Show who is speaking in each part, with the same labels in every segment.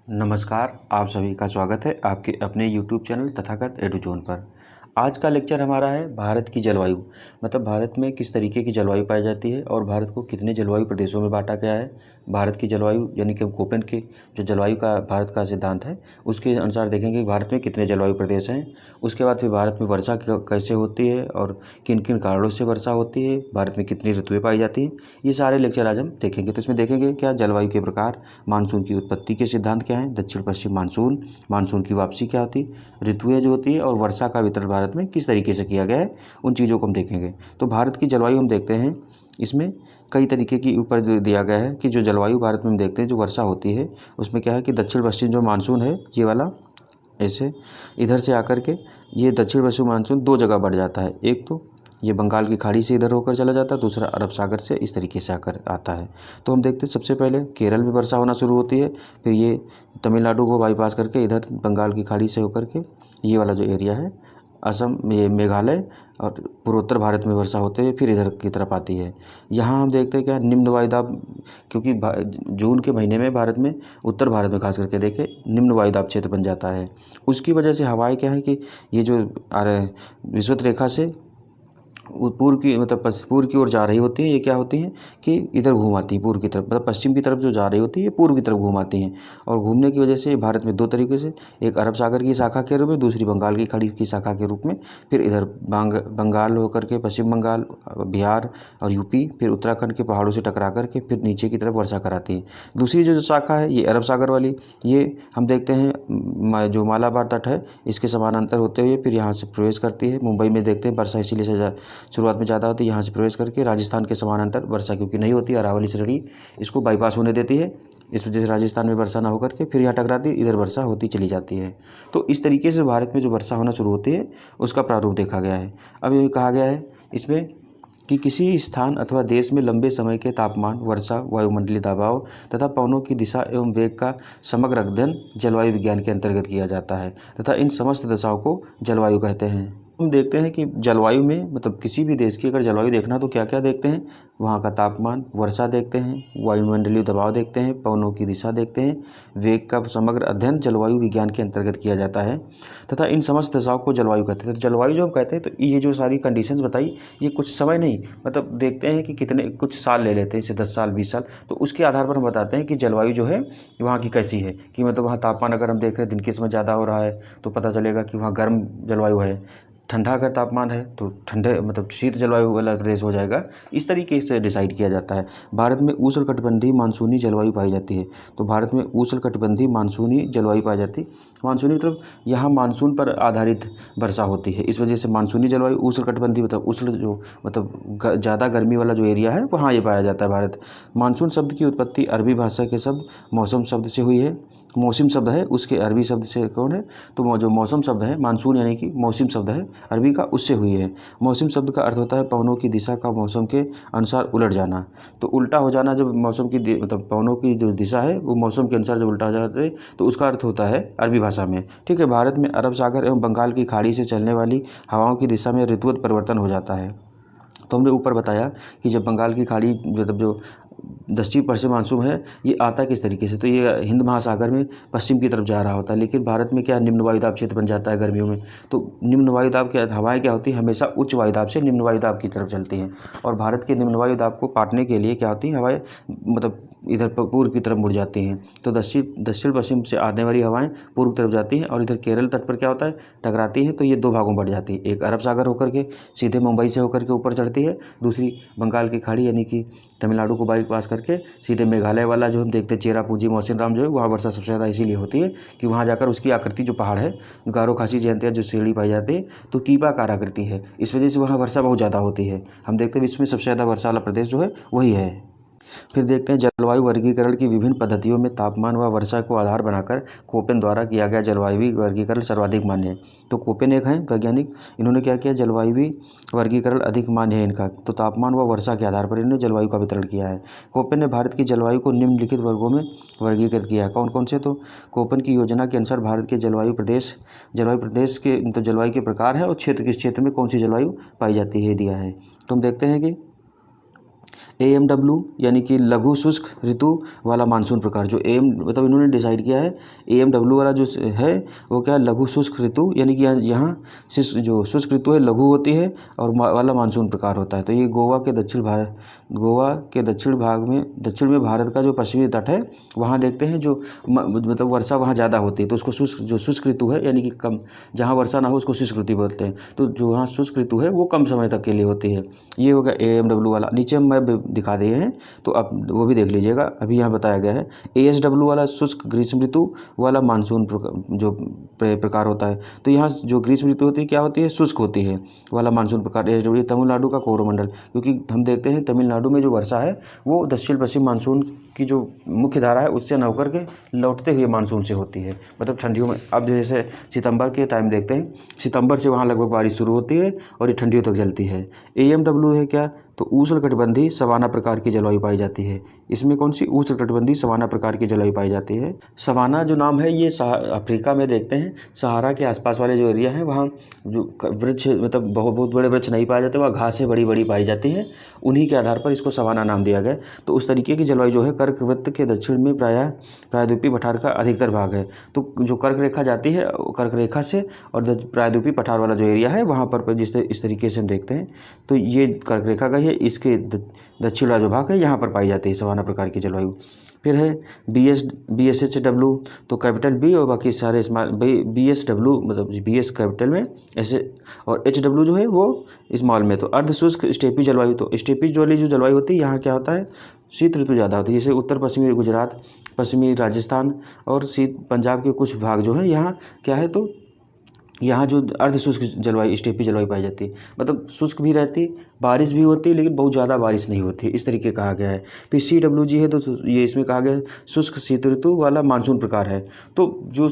Speaker 1: नमस्कार, आप सभी का स्वागत है आपके अपने यूट्यूब चैनल तथागत एडुजोन पर। आज का लेक्चर हमारा है भारत की जलवायु, मतलब भारत में किस तरीके की जलवायु पाई जाती है और भारत को कितने जलवायु प्रदेशों में बांटा गया है। भारत की जलवायु यानी कि कोपेन के जो जलवायु का भारत का सिद्धांत है उसके अनुसार देखेंगे कि भारत में कितने जलवायु प्रदेश हैं। उसके बाद फिर भारत में वर्षा कैसे होती है और किन किन कारणों से वर्षा होती है, भारत में कितनी ऋतुएँ पाई जाती हैं, ये सारे लेक्चर आज हम देखेंगे। तो इसमें देखेंगे क्या जलवायु के प्रकार, मानसून की उत्पत्ति के सिद्धांत क्या हैं, दक्षिण पश्चिम मानसून, मानसून की वापसी क्या होती है, ऋतुएँ जो होती है और वर्षा का वितरण भारत में किस तरीके से किया गया है, उन चीज़ों को हम देखेंगे। तो भारत की जलवायु हम देखते हैं, इसमें कई तरीके की ऊपर दिया गया है कि जो जलवायु भारत में हम देखते हैं जो वर्षा होती है उसमें क्या है कि दक्षिण पश्चिम जो मानसून है ये वाला ऐसे इधर से आकर के ये दक्षिण पश्चिम मानसून दो जगह बढ़ जाता है। एक तो ये बंगाल की खाड़ी से इधर होकर चला जाता है, दूसरा अरब सागर से इस तरीके से आकर आता है। तो हम देखते हैं सबसे पहले केरल में वर्षा होना शुरू होती है, फिर ये तमिलनाडु को बाईपास करके इधर बंगाल की खाड़ी से होकर के ये वाला जो एरिया है असम, ये मेघालय और पूर्वोत्तर भारत में वर्षा होते हुए फिर इधर की तरफ आती है। यहाँ हम देखते हैं क्या निम्न वायुदाब, क्योंकि जून के महीने में भारत में उत्तर भारत में खास करके देखें निम्न वायुदाब क्षेत्र बन जाता है। उसकी वजह से हवाएं क्या है कि ये जो विषुवत रेखा से पूर्व की मतलब पूर्व की ओर जा रही होती हैं, ये क्या होती हैं कि इधर घूम आती हैं पूर्व की तरफ, मतलब पश्चिम की तरफ जो जा रही होती है ये पूर्व की तरफ घूम आती हैं। और घूमने की वजह से भारत में दो तरीके से, एक अरब सागर की शाखा के रूप में, दूसरी बंगाल की खाड़ी की शाखा के रूप में, फिर इधर बंगाल होकर के पश्चिम बंगाल, बिहार और यूपी, फिर उत्तराखंड के पहाड़ों से टकरा करके फिर नीचे की तरफ वर्षा कराती है। दूसरी जो शाखा है ये अरब सागर वाली, ये हम देखते हैं जो मालाबार तट है इसके समानांतर होते हुए फिर यहाँ से प्रवेश करती है। मुंबई में देखते हैं वर्षा इसीलिए से शुरुआत में ज़्यादा होती है, यहाँ से प्रवेश करके राजस्थान के समानांतर वर्षा क्योंकि नहीं होती, अरावली श्रेणी इसको बाईपास होने देती है, इस वजह से राजस्थान में वर्षा ना होकर के फिर यहाँ टकराती है, इधर वर्षा होती चली जाती है। तो इस तरीके से भारत में जो वर्षा होना शुरू होती है उसका प्रारूप देखा गया है। अब ये कहा गया है इसमें कि किसी स्थान अथवा देश में लंबे समय के तापमान, वर्षा, वायुमंडलीय दबाव तथा पवनों की दिशा एवं वेग का समग्र अध्ययन जलवायु विज्ञान के अंतर्गत किया जाता है तथा इन समस्त दशाओं को जलवायु कहते हैं। हम देखते हैं कि जलवायु में मतलब किसी भी देश की अगर जलवायु देखना तो क्या क्या देखते हैं, वहाँ का तापमान, वर्षा देखते हैं, वायुमंडलीय दबाव देखते हैं, पवनों की दिशा देखते हैं, वेग का समग्र अध्ययन जलवायु विज्ञान के अंतर्गत किया जाता है तथा इन समस्त दशाओं को जलवायु कहते हैं। तो जलवायु जो हम कहते हैं तो ये जो सारी कंडीशंस बताई ये कुछ समय नहीं, मतलब देखते हैं कि कितने कुछ साल ले लेते हैं, जैसे 10 साल 20 साल, तो उसके आधार पर हम बताते हैं कि जलवायु जो है वहाँ की कैसी है। कि मतलब वहाँ तापमान अगर हम देख रहे हैं दिन के समय ज़्यादा हो रहा है तो पता चलेगा कि वहाँ गर्म जलवायु है, ठंडा अगर तापमान है तो ठंडे मतलब शीत जलवायु वाला प्रदेश हो जाएगा। इस तरीके से डिसाइड किया जाता है। भारत में उष्णकटिबंधीय मानसूनी जलवायु पाई जाती है। तो भारत में उष्णकटिबंधीय मानसूनी जलवायु पाई जाती है। मानसूनी मतलब यहाँ मानसून पर आधारित वर्षा होती है, इस वजह से मानसूनी जलवायु। उष्णकटिबंधीय मतलब उष्ण जो मतलब ज़्यादा गर्मी वाला जो एरिया है वहाँ ये पाया जाता है भारत। मानसून शब्द की उत्पत्ति अरबी भाषा के शब्द मौसम शब्द से हुई है। मौसम शब्द है उसके अरबी शब्द से कौन है, तो जो मौसम शब्द है मानसून यानी कि मौसम शब्द है अरबी का, उससे हुई है। मौसम शब्द का अर्थ होता है पवनों की दिशा का मौसम के अनुसार उलट जाना। तो उल्टा हो जाना जब मौसम की मतलब पवनों की जो दिशा है वो मौसम के अनुसार जब उल्टा हो जाता है तो उसका अर्थ होता है अरबी भाषा में। ठीक है, भारत में अरब सागर एवं बंगाल की खाड़ी से चलने वाली हवाओं की दिशा में ऋतुवत परिवर्तन हो जाता है। तो हमने ऊपर बताया कि जब बंगाल की खाड़ी मतलब जो दक्षिण पश्चिम मानसून है ये आता किस तरीके से, तो ये हिंद महासागर में पश्चिम की तरफ जा रहा होता है, लेकिन भारत में क्या निम्न वायुदाब क्षेत्र बन जाता है गर्मियों में। तो निम्न वायुदाब के हवाएं क्या होती है, हमेशा उच्च वायुदाब से निम्न वायुदाब की तरफ चलती हैं और भारत के निम्न वायुदाब को काटने के लिए क्या होती है हवाएं मतलब इधर पूर्व की तरफ मुड़ जाती हैं। तो दक्षिण पश्चिम से आने वाली हवाएं पूर्व की तरफ जाती हैं और इधर केरल तट पर क्या होता है टकराती हैं, तो ये दो भागों में बढ़ जाती है। एक अरब सागर होकर के सीधे मुंबई से होकर के ऊपर चढ़ती है, दूसरी बंगाल की खाड़ी यानी कि तमिलनाडु को बाईपास करके सीधे मेघालय वाला जो हम देखते हैं चेरापूंजी मौसिनराम जो है वहाँ वर्षा सबसे ज़्यादा इसीलिए होती है कि वहाँ जाकर उसकी आकृति जो पहाड़ है गारो खासी जयंतिया जो श्रेणी पाई जाती है तो कीपाकार आकृति है, इस वजह से वहाँ वर्षा बहुत ज़्यादा होती है। हम देखते हैं विश्व में सबसे ज़्यादा वर्षा वाला प्रदेश जो है वही है। फिर देखते हैं जलवायु वर्गीकरण की विभिन्न पद्धतियों में तापमान व वर्षा को आधार बनाकर कोपेन द्वारा किया गया जलवायु वर्गीकरण सर्वाधिक मान्य है। तो कोपेन एक हैं वैज्ञानिक, इन्होंने क्या किया जलवायु वर्गीकरण अधिक मान्य है इनका, तो तापमान व वर्षा के आधार पर इन्होंने जलवायु का वितरण किया है। कोपेन ने भारत की जलवायु को निम्नलिखित वर्गों में वर्गीकृत किया है। कौन कौन से, तो कोपेन की योजना के अनुसार भारत के जलवायु प्रदेश के तो जलवायु के प्रकार है और क्षेत्र किस क्षेत्र में कौन सी जलवायु पाई जाती है दिया है। तो हम देखते हैं कि AMW यानी कि लघु शुष्क ऋतु वाला मानसून प्रकार। जो मतलब इन्होंने डिसाइड किया है AMW वाला जो है वो क्या है, लघु शुष्क ऋतु, यानी कि यहाँ जो शुष्क ऋतु है लघु होती है और वाला मानसून प्रकार होता है। तो ये गोवा के दक्षिण में भारत का जो पश्चिमी तट है वहाँ देखते हैं जो मतलब वर्षा वहाँ ज़्यादा होती है, तो उसको शुष्क ऋतु है, यानी कि कम, जहाँ वर्षा ना हो उसको शुष्क ऋतु बोलते हैं। तो जो यहाँ शुष्क ऋतु है वो कम समय तक के लिए होती है। ये होगा AMW वाला। नीचे हम मैप दिखा दिए हैं तो आप वो भी देख लीजिएगा। अभी यहाँ बताया गया है ASW वाला शुष्क ग्रीष्म ऋतु वाला मानसून जो प्रकार होता है। तो यहाँ जो ग्रीष्म ऋतु होती है क्या होती है, शुष्क होती है वाला मानसून प्रकार ASW। तमिलनाडु का कोरोमंडल, क्योंकि हम देखते हैं तमिलनाडु में जो वर्षा है वो दक्षिण पश्चिम मानसून की जो मुख्य धारा है उससे न होकर के लौटते हुए मानसून से होती है, मतलब ठंडियों में। अब जैसे सितंबर के टाइम देखते हैं, सितंबर से वहाँ लगभग बारिश शुरू होती है और ये ठंडियों तक चलती है। AMW है क्या, तो उष्णकटिबंधीय सवाना प्रकार की जलवायु पाई जाती है। इसमें कौन सी उष्णकटिबंधीय सवाना प्रकार की जलवायु पाई जाती है। सवाना जो नाम है ये अफ्रीका में देखते हैं, सहारा के आसपास वाले जो एरिया हैं वहाँ जो वृक्ष मतलब बहुत बड़े वृक्ष नहीं पाए जाते, वहाँ घासें बड़ी बड़ी पाई जाती हैं, उन्हीं के आधार पर इसको सवाना नाम दिया गया। तो उस तरीके की जलवायु जो है कर्क वृत्त के दक्षिण में प्रायद्वीपीय पठार का अधिकतर भाग है। तो जो कर्क रेखा जाती है, कर्क रेखा से और प्रायद्वीपीय पठार वाला जो एरिया है वहाँ पर इस तरीके से हम देखते हैं। तो ये कर्क रेखा का है, इसके दक्षिण वाला जो भाग है यहाँ पर पाई जाती है सवाना प्रकार की जलवायु। फिर है BSHW, तो कैपिटल B और बाकी सारे स्मॉल BSW, मतलब BS कैपिटल में ऐसे, और HW जो है वो स्मॉल में। तो अर्ध शुष्क स्टेपी जलवायु, तो स्टेपी वाली जो जलवायु होती है यहाँ क्या होता है, शीत ऋतु ज़्यादा होती है। जैसे उत्तर पश्चिमी गुजरात, पश्चिमी राजस्थान और शीत पंजाब के कुछ भाग जो है यहाँ क्या है, तो यहाँ जो अर्ध शुष्क जलवायु स्टेपी जलवायु पाई जाती है, मतलब शुष्क भी रहती, बारिश भी होती है लेकिन बहुत ज़्यादा बारिश नहीं होती, इस तरीके कहा गया है। फिर CWG है, तो ये इसमें कहा गया है शुष्क शीत ऋतु वाला मानसून प्रकार है। तो जो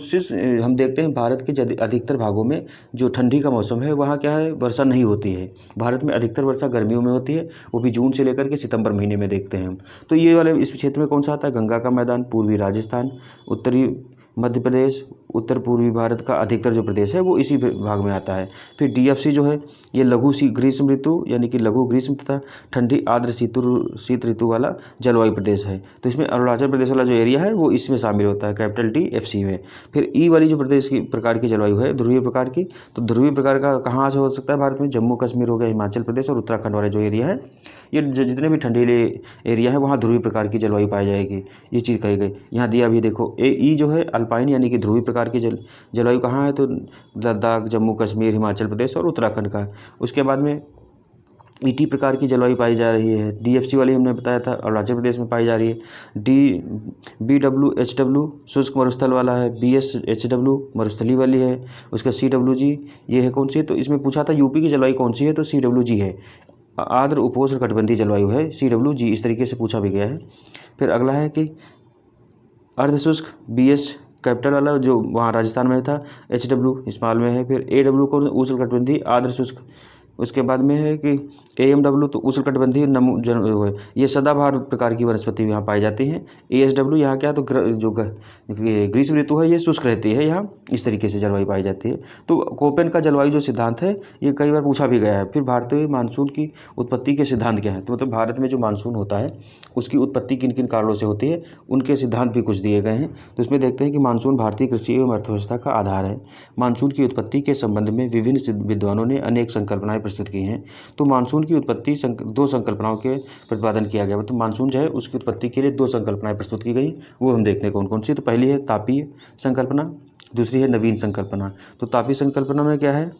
Speaker 1: हम देखते हैं भारत के अधिकतर भागों में जो ठंडी का मौसम है वहाँ क्या है, वर्षा नहीं होती है। भारत में अधिकतर वर्षा गर्मियों में होती है, वो भी जून से लेकर के सितंबर महीने में देखते हैं हम। तो ये वाले इस क्षेत्र में कौन सा आता है, गंगा का मैदान, पूर्वी राजस्थान, उत्तरी मध्य प्रदेश, उत्तर पूर्वी भारत का अधिकतर जो प्रदेश है वो इसी भाग में आता है। फिर DFC जो है ये लघु ग्रीष्म ऋतु यानी कि लघु ग्रीष्म तथा ठंडी आर्द्र शीत ऋतु वाला जलवायु प्रदेश है। तो इसमें अरुणाचल प्रदेश वाला जो एरिया है वो इसमें शामिल होता है, कैपिटल DFC में। फिर E वाली जो प्रदेश की प्रकार की जलवायु है ध्रुवीय प्रकार की, तो ध्रुवीय प्रकार का कहाँ से हो सकता है भारत में, जम्मू कश्मीर हो गया, हिमाचल प्रदेश और उत्तराखंड वाले जो एरिया है, ये जितने भी ठंडीले एरिया है वहाँ ध्रुवीय प्रकार की जलवायु पाई जाएगी, ये चीज़ कही गई। यहाँ दिया भी देखो E जो है अल्पाइन यानी कि ध्रुवीय प्रकार की जलवायु कहाँ है, तो लद्दाख, जम्मू कश्मीर, हिमाचल प्रदेश और उत्तराखंड का। उसके बाद में ET प्रकार की जलवायु पाई जा रही है। DFC वाली हमने बताया था अरुणाचल प्रदेश में पाई जा रही है। BWHW शुष्क मरुस्थल वाला है। BSHW मरुस्थली वाली है। उसका CWG ये है कौन सी है, तो इसमें पूछा था यूपी की जलवायु कौन सी है, तो CWG है, आर्द्र उपोष्ण कटिबंधीय जलवायु है CWG, इस तरीके से पूछा भी गया है। फिर अगला है कि अर्धशुष्क BS कैपिटल वाला जो वहाँ राजस्थान में था, HW स्मॉल में है। फिर AW को उष्णकटिबंधीय आर्द्र शुष्क, उसके बाद में है कि AMW तो उष्णकटिबंधीय ये सदाबहार प्रकार की वनस्पति यहाँ पाई जाती हैं। ASW यहाँ क्या है, तो जो ग्रीष्म ऋतु है ये शुष्क रहती है, यहाँ इस तरीके से जलवायु पाई जाती है। तो कोपेन का जलवायु जो सिद्धांत है ये कई बार पूछा भी गया है। फिर भारतीय मानसून की उत्पत्ति के सिद्धांत क्या हैं, तो मतलब भारत में जो मानसून होता है उसकी उत्पत्ति किन किन कारणों से होती है, उनके सिद्धांत भी कुछ दिए गए हैं। तो इसमें देखते हैं कि मानसून भारतीय कृषि एवं अर्थव्यवस्था का आधार है। मानसून की उत्पत्ति के संबंध में विभिन्न विद्वानों ने अनेक संकल्पनाएं प्रस्तुत की हैं। तो मानसून की उत्पत्ति दो संकल्पनाओं के प्रतिपादन किया गया। तो मानसून जो है उसकी उत्पत्ति के लिए दो संकल्पनाएं प्रस्तुत की गई, वो हम देखते हैं कौन कौन सी। तो पहली है तापीय संकल्पना, दूसरी है नवीन संकल्पना। तो तापीय संकल्पना में क्या है,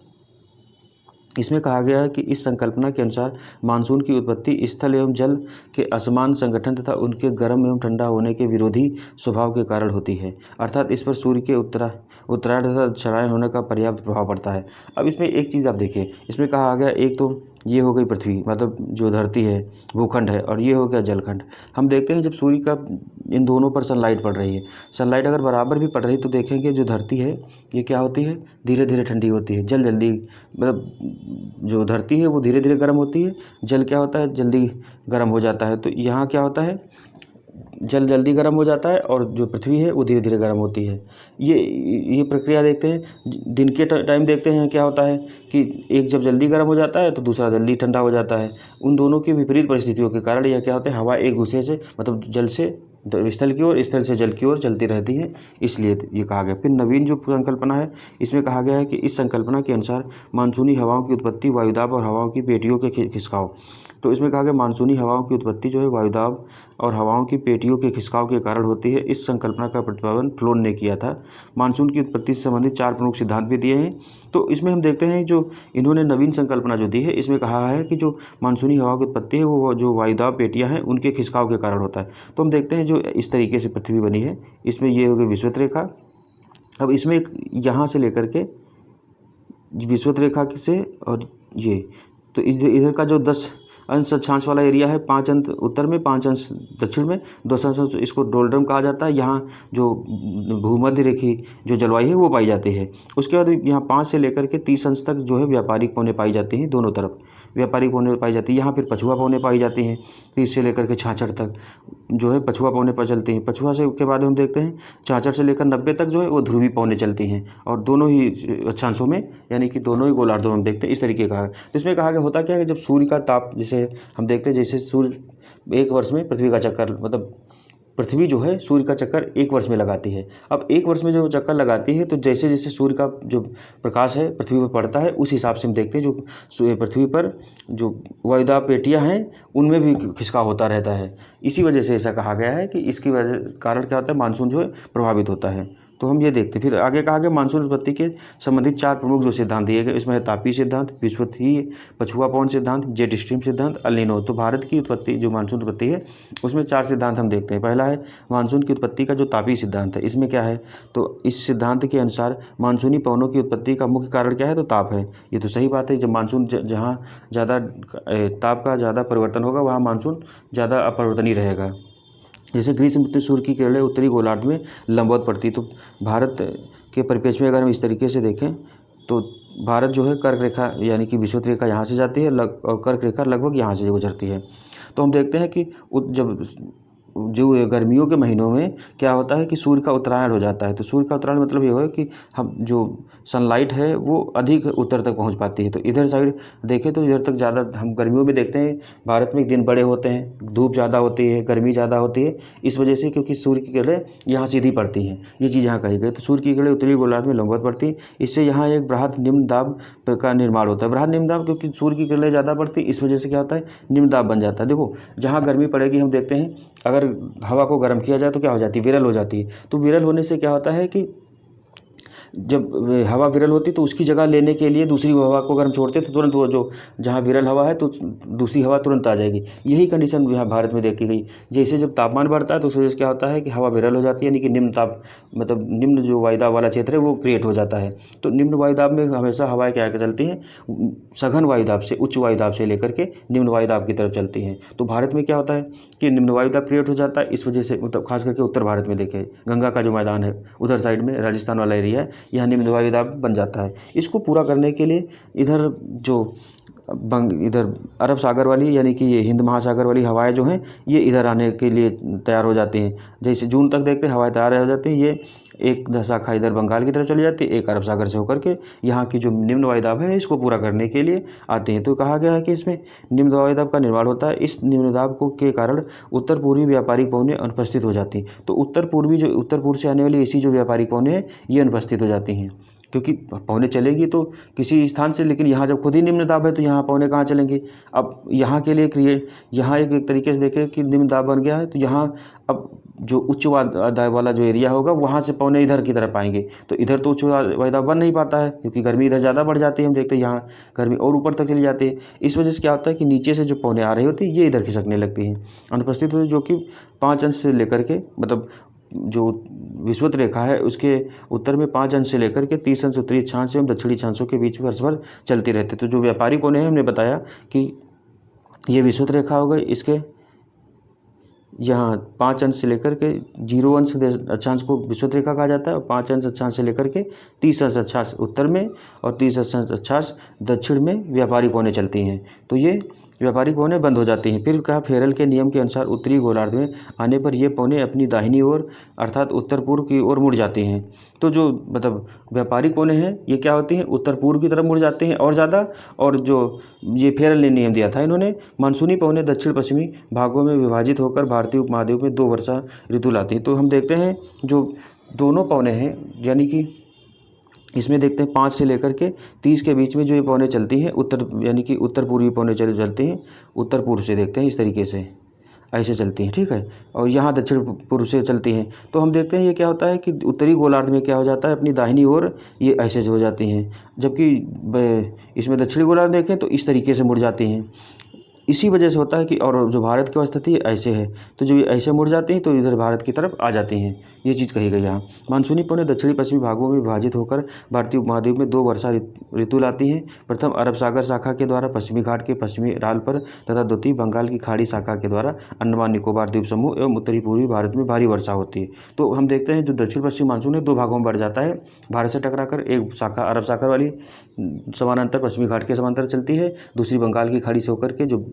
Speaker 1: इसमें कहा गया है कि इस संकल्पना के अनुसार मानसून की उत्पत्ति स्थल एवं जल के असमान संगठन तथा उनके गर्म एवं ठंडा होने के विरोधी स्वभाव के कारण होती है, अर्थात इस पर सूर्य के उत्तरायण तथा दक्षिणायन होने का पर्याप्त प्रभाव पड़ता है। अब इसमें एक चीज़ आप देखिए, इसमें कहा गया एक तो ये हो गई पृथ्वी, मतलब जो धरती है भूखंड है, और ये हो गया जलखंड। हम देखते हैं जब सूर्य का इन दोनों पर सनलाइट पड़ रही है, सनलाइट अगर बराबर भी पड़ रही है तो देखेंगे जो धरती है ये क्या होती है, धीरे धीरे ठंडी होती है। जल जल्दी, मतलब जो धरती है वो धीरे धीरे गर्म होती है, जल क्या होता है जल्दी गर्म हो जाता है। तो यहाँ क्या होता है, जल जल्दी गर्म हो जाता है और जो पृथ्वी है वो धीरे धीरे गर्म होती है। ये प्रक्रिया देखते हैं। दिन के टाइम देखते हैं क्या होता है कि एक जब जल्दी गर्म हो जाता है तो दूसरा जल्दी ठंडा हो जाता है। उन दोनों की विपरीत परिस्थितियों के कारण यह क्या होता है, हवा एक दूसरे से मतलब जल से स्थल की ओर, स्थल से जल की ओर चलती रहती है, इसलिए ये कहा गया। फिर नवीन जो संकल्पना है इसमें कहा गया है कि इस संकल्पना के अनुसार मानसूनी हवाओं की उत्पत्ति वायुदाब और हवाओं की पेटियों के खिसकाव। तो इसमें कहा गया मानसूनी हवाओं की उत्पत्ति जो है वायुदाब और हवाओं की पेटियों के खिसकाव के कारण होती है। इस संकल्पना का प्रतिपादन फ्लोन ने किया था। मानसून की उत्पत्ति से संबंधित 4 प्रमुख सिद्धांत भी दिए हैं। तो इसमें हम देखते हैं जो इन्होंने नवीन संकल्पना जो दी है इसमें कहा है कि जो मानसूनी हवा की उत्पत्ति है वो जो वायुदाब पेटियाँ हैं उनके खिसकाव के कारण होता है। तो हम देखते हैं जो इस तरीके से पृथ्वी बनी है, इसमें ये हो गई विषुवत रेखा। अब इसमें एक यहाँ से लेकर के विषुवत रेखा से और ये तो इधर का जो 10 अंश अक्षांश वाला एरिया है, 5 अंश उत्तर में, 5 अंश दक्षिण में, 2 अंश इसको डोल्ड्रम कहा जाता है। यहाँ जो भूमध्य रेखी जो जलवायु है वो पाई जाती है। उसके बाद यहाँ 5 से लेकर के 30 अंश तक जो है व्यापारिक पौने पाई जाती हैं, दोनों तरफ व्यापारिक पौने पाई जाती है। यहाँ फिर पछुआ पौने पाई जाती हैं, 30 से लेकर के 66 तक जो है पछुआ पौने पर चलती हैं। पछुआ से के बाद हम देखते हैं 66 से लेकर 90 तक जो है वो ध्रुवी पौने चलती हैं, और दोनों ही अक्षांशों में यानी कि दोनों ही गोलार्धों में हम देखते हैं इस तरीके का है। तो इसमें कहा गया होता क्या है कि जब सूर्य का ताप, जैसे हम देखते हैं जैसे सूर्य एक वर्ष में पृथ्वी का चक्कर, मतलब पृथ्वी जो है सूर्य का चक्कर एक वर्ष में लगाती है। अब एक वर्ष में जो चक्कर लगाती है तो जैसे जैसे सूर्य का जो प्रकाश है पृथ्वी पर पड़ता है उस हिसाब से हम देखते हैं जो पृथ्वी पर जो वायुदाब पेटियाँ हैं उनमें भी खिसकाव होता रहता है। इसी वजह से ऐसा कहा गया है कि इसकी वजह कारण क्या होता है, मानसून जो है प्रभावित होता है। तो हम ये देखते हैं। फिर आगे कहा गया मानसून उत्पत्ति के संबंधित 4 प्रमुख जो सिद्धांत दिए गए, इसमें है तापीय सिद्धांत, विषुवतीय पछुआ पवन सिद्धांत, जेट स्ट्रीम सिद्धांत, अल नीनो। तो भारत की उत्पत्ति जो मानसून उत्पत्ति है उसमें 4 सिद्धांत हम देखते हैं। पहला है मानसून की उत्पत्ति का जो तापीय सिद्धांत है। इसमें क्या है, तो इस सिद्धांत के अनुसार मानसूनी पवनों की उत्पत्ति का मुख्य कारण क्या है, तो ताप है। ये तो सही बात है, जब मानसून जहाँ ज़्यादा ताप का ज़्यादा परिवर्तन होगा वहाँ मानसून ज़्यादा अपरिवर्तनीय रहेगा। जैसे ग्रीष्म ऋतु सूर्य की किरणें उत्तरी गोलार्ध में लंबवत पड़ती। तो भारत के परिप्रेक्ष्य में अगर हम इस तरीके से देखें तो भारत जो है कर्क रेखा यानी कि विषुवत रेखा यहाँ से जाती है और कर्क रेखा लगभग यहाँ से गुजरती है। तो हम देखते हैं कि जब जो गर्मियों के महीनों में क्या होता है कि सूर्य का उत्तरायण हो जाता है। तो सूर्य का उत्तरायण मतलब ये है कि हम जो सनलाइट है वो अधिक उत्तर तक पहुंच पाती है। तो इधर साइड देखें तो इधर तक ज़्यादा हम गर्मियों में देखते हैं भारत में दिन बड़े होते हैं, धूप ज़्यादा होती है, गर्मी ज़्यादा होती है, इस वजह से क्योंकि सूर्य की किरणें यहाँ सीधी पड़ती हैं। ये चीज़ यहाँ कही गई। तो सूर्य की किरणें उत्तरी गोलार्ध में लंबवत पड़ती हैं, इससे यहाँ एक बृहद निम्न दाब का निर्माण होता है। बृहद निम्न दाब क्योंकि सूर्य की किरणें ज़्यादा पड़ती है, इस वजह से क्या होता है, निम्न दाब बन जाता है। देखो जहाँ गर्मी पड़ेगी हम देखते हैं अगर हवा को गर्म किया जाए तो क्या हो जाती है, विरल हो जाती है। तो विरल होने से क्या होता है कि जब हवा विरल होती है तो उसकी जगह लेने के लिए दूसरी हवा को अगर हम छोड़ते हैं तो तुरंत वो जो जहाँ विरल हवा है तो दूसरी हवा तुरंत आ जाएगी। यही कंडीशन यहाँ भारत में देखी गई। जैसे जब तापमान बढ़ता है तो उस वजह से क्या होता है कि हवा विरल हो जाती है, यानी कि निम्न ताप मतलब निम्न जो वायुदाब वाला क्षेत्र है वो क्रिएट हो जाता है। तो निम्न वायुदाब में हमेशा हवाएं क्या चलती हैं, सघन वायुदाब से, उच्च वायुदाब से लेकर के निम्न वायुदाब की तरफ चलती हैं। तो भारत में क्या होता है कि निम्न वायुदाब क्रिएट हो जाता है। इस वजह से मतलब खास करके उत्तर भारत में देखें, गंगा का जो मैदान है उधर साइड में राजस्थान वाला एरिया है, यहाँ निम्न वायुदाब बन जाता है। इसको पूरा करने के लिए इधर जो इधर अरब सागर वाली यानी कि ये हिंद महासागर वाली हवाएं जो हैं ये इधर आने के लिए तैयार हो जाती हैं। जैसे जून तक देखते हैं हवाएं तैयार हो जाती हैं, ये एक शाखा इधर बंगाल की तरफ चली जाती है, एक अरब सागर से होकर के यहाँ की जो निम्न वायुदाब है इसको पूरा करने के लिए आते हैं। तो कहा गया है कि इसमें निम्न वायुदाब का निर्माण होता है। इस निम्न दाब को के कारण उत्तर पूर्वी व्यापारिक पवनें अनुपस्थित हो जाती हैं। तो उत्तर पूर्व से आने वाली ऐसी जो व्यापारिक पवनें हैं ये अनुपस्थित हो जाती हैं, क्योंकि पवनें चलेगी तो किसी स्थान से, लेकिन यहाँ जब खुद ही निम्न दाब है तो यहाँ पवनें कहाँ चलेंगी। अब यहाँ के लिए यहाँ एक तरीके से देखें कि निम्न दाब बन गया है तो यहाँ अब जो उच्च वायुदाब वाला जो एरिया होगा वहाँ से पवनें इधर की तरफ आएंगे। तो इधर तो उच्च वायुदाब बन नहीं पाता है क्योंकि गर्मी इधर ज़्यादा बढ़ जाती है। हम देखते हैं यहाँ गर्मी और ऊपर तक चली जाती है। इस वजह से क्या होता है कि नीचे से जो पवनें आ रही होती है ये इधर खिसकने लगती हैं, अनुपस्थित होती, जो कि 5 अंश से लेकर के मतलब जो विषुवत रेखा है उसके उत्तर में 5 अंश से लेकर के 30 अंश उत्तरी अक्षांश एवं दक्षिणी अक्षांशों के बीच वर्ष भर चलती रहती। तो जो व्यापारी कोने हैं हमने बताया कि ये विषुवत रेखा हो गई, इसके यहाँ 5 अंश से लेकर के 0 अंश अक्षांश को विषुवत रेखा कहा जाता है, और 5 अंश अक्षांश से लेकर के 30 अंश अक्षांश उत्तर में और 30 अंश अक्षांश दक्षिण में व्यापारी कोने चलती हैं। तो ये व्यापारिक पवनें बंद हो जाती हैं। फिर कहा फेरल के नियम के अनुसार उत्तरी गोलार्ध में आने पर ये पवनें अपनी दाहिनी ओर अर्थात उत्तर पूर्व की ओर मुड़ जाती हैं। तो जो मतलब व्यापारिक पवनें हैं ये क्या होती हैं, उत्तर पूर्व की तरफ मुड़ जाते हैं और ज़्यादा। और जो ये फेरल ने नियम दिया था इन्होंने, मानसूनी पवनें दक्षिण पश्चिमी भागों में विभाजित होकर भारतीय उपमहाद्वीप में 2 वर्षा ऋतु लाती हैं। तो हम देखते हैं जो दोनों पवनें हैं, यानी कि इसमें देखते हैं 5 से लेकर के 30 के बीच में जो ये पवनें चलती हैं, उत्तर यानी कि उत्तर पूर्वी पवनें चलती हैं, उत्तर पूर्व से देखते हैं इस तरीके से ऐसे चलती हैं, ठीक है। और यहाँ दक्षिण पूर्व से चलती हैं। तो हम देखते हैं ये क्या होता है कि उत्तरी गोलार्ध में क्या हो जाता है, अपनी दाहिनी ओर ये ऐसे हो जाती हैं, जबकि इसमें दक्षिणी गोलार्ध देखें तो इस तरीके से मुड़ जाती हैं। इसी वजह से होता है कि और जो भारत की स्थिति ऐसे है, तो जब ये ऐसे मुड़ जाती हैं तो इधर भारत की तरफ आ जाती हैं, ये चीज़ कही गई यहाँ। मानसूनी पवनें दक्षिणी पश्चिमी भागों में विभाजित होकर भारतीय उपमहाद्वीप में 2 वर्षा ऋतु लाती हैं। प्रथम अरब सागर शाखा के द्वारा पश्चिमी घाट के पश्चिमी राल पर तथा द्वितीय बंगाल की खाड़ी शाखा के द्वारा अंडमान निकोबार द्वीप समूह एवं उत्तरी पूर्वी भारत में भारी वर्षा होती है। तो हम देखते हैं जो दक्षिण पश्चिम मानसून है 2 भागों में बढ़ जाता है, भारत से टकराकर। एक शाखा अरब सागर वाली समानांतर पश्चिमी घाट के समांतर चलती है, दूसरी बंगाल की खाड़ी से होकर के जो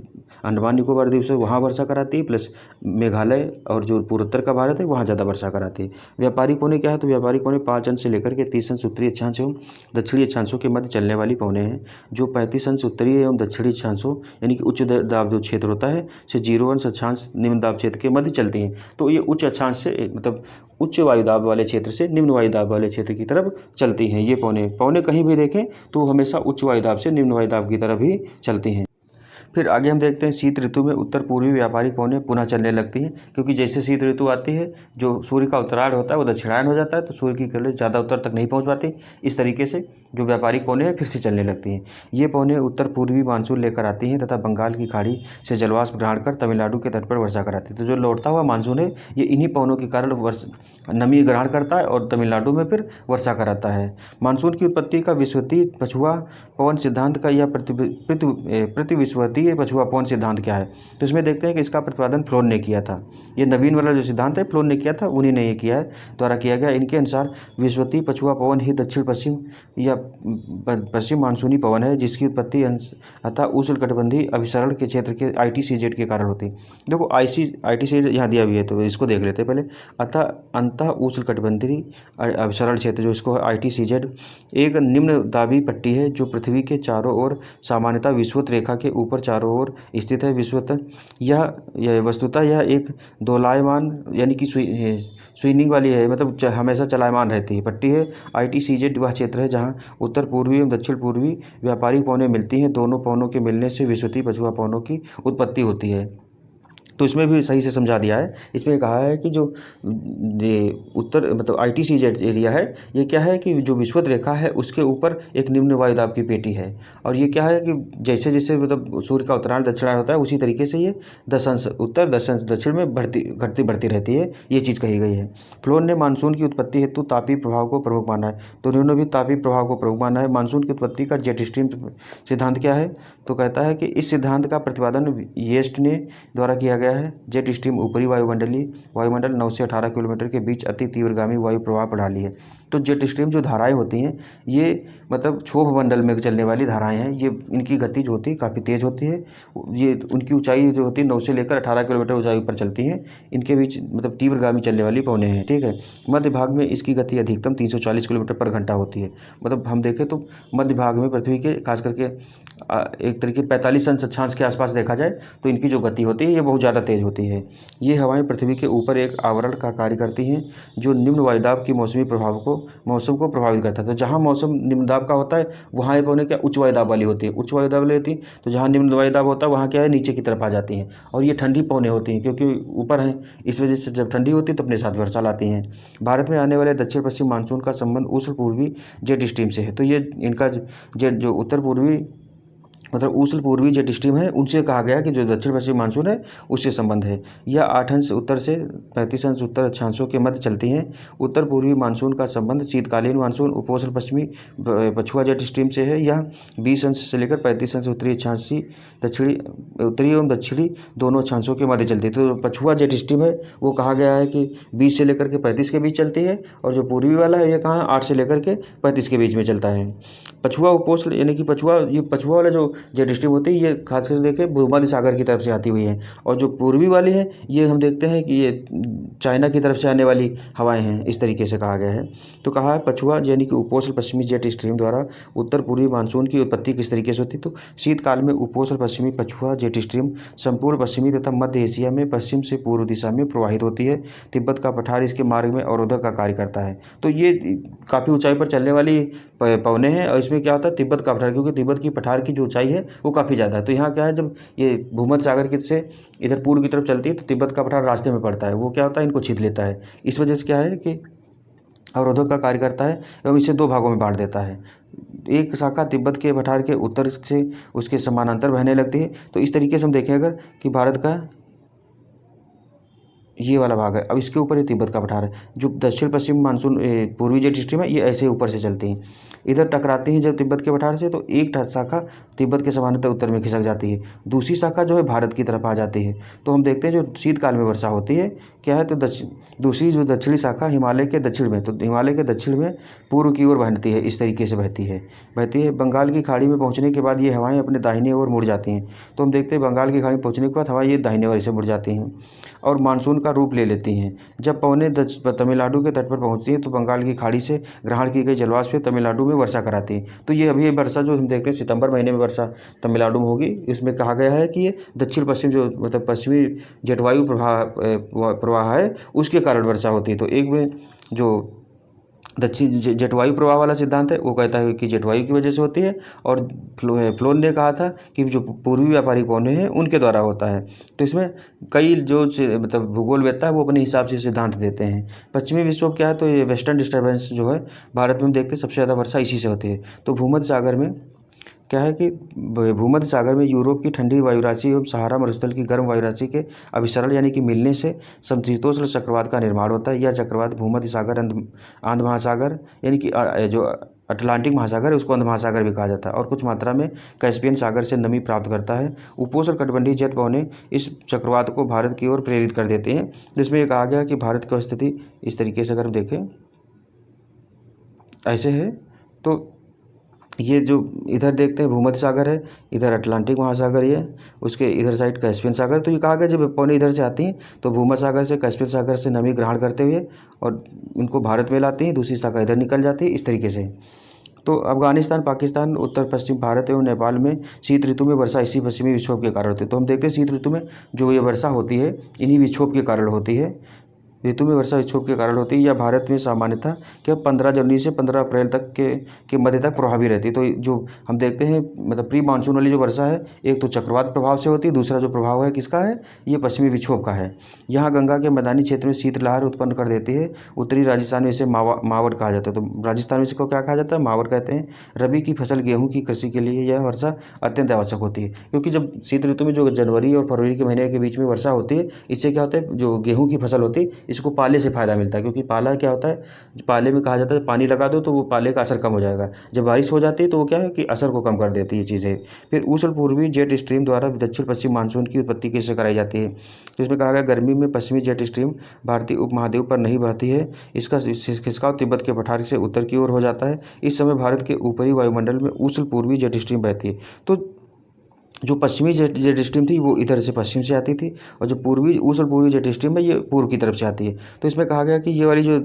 Speaker 1: अंडमान निकोबार द्वीप से वहाँ वर्षा कराती है, प्लस मेघालय और जो पूर्वोत्तर का भारत है वहाँ ज़्यादा वर्षा कराती है। व्यापारिक पवनें क्या है, तो व्यापारिक पवनें 5 अंश से लेकर के 30 अंश उत्तरी अक्षांश एवं दक्षिणी अक्षांशों के मध्य चलने वाली पवनें हैं, जो 35 अंश उत्तरी एवं दक्षिणी अक्षांशों यानी कि उच्च दाब जो क्षेत्र होता है से 0 अंश अक्षांश निम्न दाब क्षेत्र के मध्य चलती हैं। तो ये उच्च अक्षांश से मतलब उच्च वायुदाब वाले क्षेत्र से निम्न वायुदाब वाले क्षेत्र की तरफ चलती हैं। ये पवनें कहीं भी देखें तो हमेशा उच्च वायुदाब से निम्न वायुदाब की तरफ ही चलती हैं। फिर आगे हम देखते हैं शीत ऋतु में उत्तर पूर्वी व्यापारिक पवनें पुनः चलने लगती हैं, क्योंकि जैसे शीत ऋतु आती है जो सूर्य का उत्तरायण होता है वो दक्षिणायन हो जाता है, तो सूर्य की किरणें ज़्यादा उत्तर तक नहीं पहुंच पाती। इस तरीके से जो व्यापारिक पवनें हैं फिर से चलने लगती हैं। ये पवनें उत्तर पूर्वी मानसून लेकर आती हैं तथा बंगाल की खाड़ी से जलवाष्प ग्रहण कर तमिलनाडु के तट पर वर्षा कराती है। तो जो लौटता हुआ मानसून है ये इन्हीं पवनों के कारण नमी ग्रहण करता है और तमिलनाडु में फिर वर्षा कराता है। मानसून की उत्पत्ति का विषुवतीय पछुआ पवन सिद्धांत का यह प्रतिविषुवतीय पछुआ पवन सिद्धांत क्या है, तो इसमें देखते हैं कि इसका प्रतिपादन फ्लोन ने किया था। ये नवीन वाला जो सिद्धांत है फ्लोन ने किया था, उन्हीं ने ये द्वारा किया गया। इनके अनुसार विषुवतीय पछुआ पवन ही दक्षिण पश्चिम या पश्चिम मानसूनी पवन है, जिसकी उत्पत्ति अतः उष्णकटिबंधीय अभिसरण के क्षेत्र के ITCZ के कारण होती है। देखो ITCZ यहाँ दिया भी है तो इसको देख लेते हैं पहले। अतः अंतः उष्णकटिबंधीय अभिसरण क्षेत्र जो इसको ITCZ एक निम्न दाबी पट्टी है जो पृथ्वी के चारों ओर सामान्यतः विषुवत रेखा के ऊपर चारों ओर स्थित है। विषुवत यह वस्तुतः यह एक दोलायमान यानी कि स्विंगिंग वाली है, मतलब हमेशा चलायमान रहती है पट्टी है। ITCZ वह क्षेत्र है जहाँ उत्तर पूर्वी एवं दक्षिण पूर्वी व्यापारिक पवनें मिलती हैं। दोनों पवनों के मिलने से विषुवतीय पछुआ पवनों की उत्पत्ति होती है। तो इसमें भी सही से समझा दिया है। इसमें कहा है कि जो ये उत्तर मतलब ITCZ एरिया है ये क्या है कि जो विषुवत रेखा है उसके ऊपर एक निम्न वायुदाब की पेटी है, और ये क्या है कि जैसे जैसे मतलब सूर्य का उत्तरायण दक्षिणायन होता है उसी तरीके से ये 10 अंश उत्तर 10 अंश दक्षिण में घटती बढ़ती रहती है, ये चीज़ कही गई है। फ्लोन ने मानसून की उत्पत्ति हेतु तापीय प्रभाव को प्रमुख माना है, तो उन्होंने भी तापीय प्रभाव को प्रमुख माना है। मानसून की उत्पत्ति का जेट स्ट्रीम सिद्धांत क्या है, तो कहता है कि इस सिद्धांत का प्रतिपादन येस्ट ने द्वारा किया गया है। जेट स्ट्रीम ऊपरी वायुमंडल 9 से 18 किलोमीटर के बीच अति तीव्रगामी वायु प्रवाह प्रणाली है। तो जेट स्ट्रीम जो धाराएं होती हैं ये मतलब क्षोभ मंडल में चलने वाली धाराएं हैं। ये इनकी गति जो होती है काफ़ी तेज़ होती है। ये उनकी ऊंचाई जो होती है 9 से लेकर 18 किलोमीटर ऊंचाई पर चलती हैं। इनके बीच मतलब तीव्रगामी चलने वाली पवनें हैं, ठीक है। मध्य भाग में इसकी गति अधिकतम 340 किलोमीटर पर घंटा होती है। मतलब हम देखें तो मध्य भाग में पृथ्वी के खास करके एक तरीके 45 अंश अक्षांश के आसपास देखा जाए तो इनकी जो गति होती है ये बहुत ज़्यादा तेज़ होती है। ये हवाएं पृथ्वी के ऊपर एक आवरण का कार्य करती हैं जो निम्न वायुदाब की मौसम को प्रभावित करता है। तो जहाँ मौसम निम्न दाब का होता है वहाँ ये पवनें क्या उच्च वायुदाब वाली होती है, उच्च वायुदाब वाली होती है। तो जहाँ निम्न वायुदाब होता है वहाँ क्या है नीचे की तरफ आ जाती हैं, और ये ठंडी पवनें होती हैं क्योंकि ऊपर हैं, इस वजह से जब ठंडी होती है तो अपने साथ वर्षा लाती हैं। भारत में आने वाले दक्षिण पश्चिम मानसून का संबंध उष्ण पूर्वी जेट स्ट्रीम से है। तो ये इनका जेट जो उत्तर पूर्वी मतलब उष्ण पूर्वी जेट स्ट्रीम है उनसे कहा गया कि जो दक्षिण पश्चिम मानसून है उससे संबंध है। यह 8 अंश उत्तर से 35 अंश उत्तर अक्षांशों के मध्य चलती हैं। उत्तर पूर्वी मानसून का संबंध शीतकालीन मानसून उपोष्ण पश्चिमी पछुआ जेट स्ट्रीम से है। यह 20 अंश से लेकर 35 अंश उत्तरी अक्षांशी उत्तरी एवं दक्षिणी दोनों अक्षांशों के मध्य चलती है। तो पछुआ जेट स्ट्रीम है वो कहा गया है कि 20 से लेकर के 35 के बीच चलती है, और जो पूर्वी वाला है ये कहाँ 8 से लेकर के 35 के बीच में चलता है। पछुआ उपोष्ण यानी कि पछुआ वाला जो जेट स्ट्रीम होती है ये खासकर देखें भूमध्य सागर की तरफ से आती हुई है, और जो पूर्वी वाली है ये हम देखते हैं कि ये चाइना की तरफ से आने वाली हवाएं हैं, इस तरीके से कहा गया है। तो कहा है पछुआ यानी कि उपोष्ण पश्चिमी जेट स्ट्रीम द्वारा उत्तर पूर्वी मानसून की उत्पत्ति किस तरीके से होती है। तो शीतकाल में उपोष्ण पश्चिमी पछुआ जेट स्ट्रीम संपूर्ण पश्चिमी तथा मध्य एशिया में पश्चिम से पूर्व दिशा में प्रवाहित होती है। तिब्बत का पठार इसके मार्ग में अवरोधक का कार्य करता है। तो ये काफ़ी ऊंचाई पर चलने वाली पवने हैं, और इसमें क्या होता है तिब्बत का पठार, क्योंकि तिब्बत की पठार की जो ऊंचाई है वो काफ़ी ज़्यादा है। तो यहाँ क्या है, जब ये भूमध्य सागर की से इधर पूर्व की तरफ चलती है तो तिब्बत का पठार रास्ते में पड़ता है, वो क्या होता है इनको छीन लेता है। इस वजह से क्या है कि अवरोधक का कार्य करता है एवं इसे दो भागों में बांट देता है। एक शाखा तिब्बत के पठार के उत्तर से उसके समानांतर बहने लगती है। तो इस तरीके से हम देखें अगर कि भारत का ये वाला भाग है, अब इसके ऊपर ये तिब्बत का पठार है। जो दक्षिण पश्चिम मानसून पूर्वी जेट स्ट्रीम है ये ऐसे ऊपर से चलती हैं, इधर टकराती हैं जब तिब्बत के पठार से, तो एक शाखा तिब्बत के समानांतर उत्तर में खिसक जाती है, दूसरी शाखा जो है भारत की तरफ आ जाती है। तो हम देखते हैं जो शीतकाल में वर्षा होती है क्या है, तो दूसरी जो दक्षिणी शाखा हिमालय के दक्षिण में, तो हिमालय के दक्षिण में पूर्व की ओर बहती है, इस तरीके से बहती है। बंगाल की खाड़ी में पहुँचने के बाद ये हवाएँ अपने दाहिने ओर मुड़ जाती हैं। तो हम देखते हैं बंगाल की खाड़ी में पहुँचने के बाद हवा ये दाहिने ओर से मुड़ जाती हैं और मानसून का रूप ले लेती हैं। जब पवनें तमिलनाडु के तट पर पहुंचती हैं तो बंगाल की खाड़ी से ग्रहण की गई जलवाष्प तमिलनाडु में वर्षा कराती है। तो ये अभी वर्षा जो हम देखते हैं सितंबर महीने में वर्षा तमिलनाडु में होगी। इसमें कहा गया है कि ये दक्षिण पश्चिम जो मतलब पश्चिमी जलवायु प्रवाह है उसके कारण वर्षा होती है। तो एक में जो दक्षिण जटवायु प्रवाह वाला सिद्धांत है वो कहता है कि जटवायु की वजह से होती है, और फ्लोन ने कहा था कि जो पूर्वी व्यापारिक पवनें हैं उनके द्वारा होता है। तो इसमें कई जो मतलब भूगोलवेत्ता है वो अपने हिसाब से सिद्धांत देते हैं। पश्चिमी विक्षोभ क्या है, तो ये वेस्टर्न डिस्टर्बेंस जो है भारत में देखते हैं सबसे ज़्यादा वर्षा इसी से होती है। तो भूमध्य सागर में क्या है कि भूमध्य सागर में यूरोप की ठंडी वायुराशि एवं सहारा मरुस्थल की गर्म वायुराशि के अभिसरण यानी कि मिलने से समशीतोष्ण चक्रवात का निर्माण होता है। यह चक्रवात भूमध्य सागर आंध्र महासागर यानी कि जो अटलांटिक महासागर है उसको अंध महासागर भी कहा जाता है, और कुछ मात्रा में कैस्पियन सागर से नमी प्राप्त करता है। उपोष्ण कटिबंधीय जेट पवनें इस चक्रवात को भारत की ओर प्रेरित कर देते हैं, जिसमें ये कहा गया कि भारत की स्थिति इस तरीके से अगर देखें ऐसे है। तो ये जो इधर देखते हैं भूमध्य सागर है, इधर अटलांटिक महासागर है, उसके इधर साइड कैस्पियन सागर। तो ये कहा गया जब पवनें इधर से आती हैं तो भूमध्य सागर से कैस्पियन सागर से नमी ग्रहण करते हुए और इनको भारत में लाती हैं, दूसरी शाखा इधर निकल जाती है, इस तरीके से। तो अफगानिस्तान, पाकिस्तान, उत्तर पश्चिम भारत एवं नेपाल में शीत ऋतु में वर्षा इसी पश्चिमी विक्षोभ के कारण होती है। तो हम देखते हैं शीत ऋतु में जो ये वर्षा होती है इन्हीं विक्षोभ के कारण होती है। ऋतु में वर्षा विक्षोभ के कारण होती है। यह भारत में सामान्यतः क्या 15 जनवरी से 15 अप्रैल तक के मध्य तक प्रभावी रहती है। तो जो हम देखते हैं मतलब प्री मानसून वाली जो वर्षा है एक तो चक्रवात प्रभाव से होती है, दूसरा जो प्रभाव है किसका है, ये पश्चिमी विक्षोभ का है। यहाँ गंगा के मैदानी क्षेत्र में शीतलहर उत्पन्न कर देती है। उत्तरी राजस्थान में इसे मावट कहा जाता है। तो राजस्थान में इसको क्या कहा जाता है, मावट कहते हैं। रबी की फसल गेहूँ की कृषि के लिए यह वर्षा अत्यंत आवश्यक होती है, क्योंकि जब शीत ऋतु में जो जनवरी और फरवरी के महीने के बीच में वर्षा होती है इससे क्या होता है जो गेहूँ की फसल होती है इसको पाले से फ़ायदा मिलता है। क्योंकि पाला क्या होता है, पाले में कहा जाता है पानी लगा दो तो वो पाले का असर कम हो जाएगा। जब बारिश हो जाती है तो वो क्या है कि असर को कम कर देती है चीज़ें। फिर उष्ण पूर्वी जेट स्ट्रीम द्वारा दक्षिण पश्चिम मानसून की उत्पत्ति कैसे कराई जाती है। तो इसमें कहा गया गर्मी में पश्चिमी जेट स्ट्रीम भारतीय उपमहाद्वीप पर नहीं बहती है, इसका खिसकाव तिब्बत के पठार से उत्तर की ओर हो जाता है। इस समय भारत के ऊपरी वायुमंडल में उष्ण पूर्वी जेट स्ट्रीम बहती है। तो जो पश्चिमी जेट स्ट्रीम थी वो इधर से पश्चिम से आती थी, और जो उष्ण पूर्वी जेट स्ट्रीम है ये पूर्व की तरफ से आती है। तो इसमें कहा गया कि ये वाली जो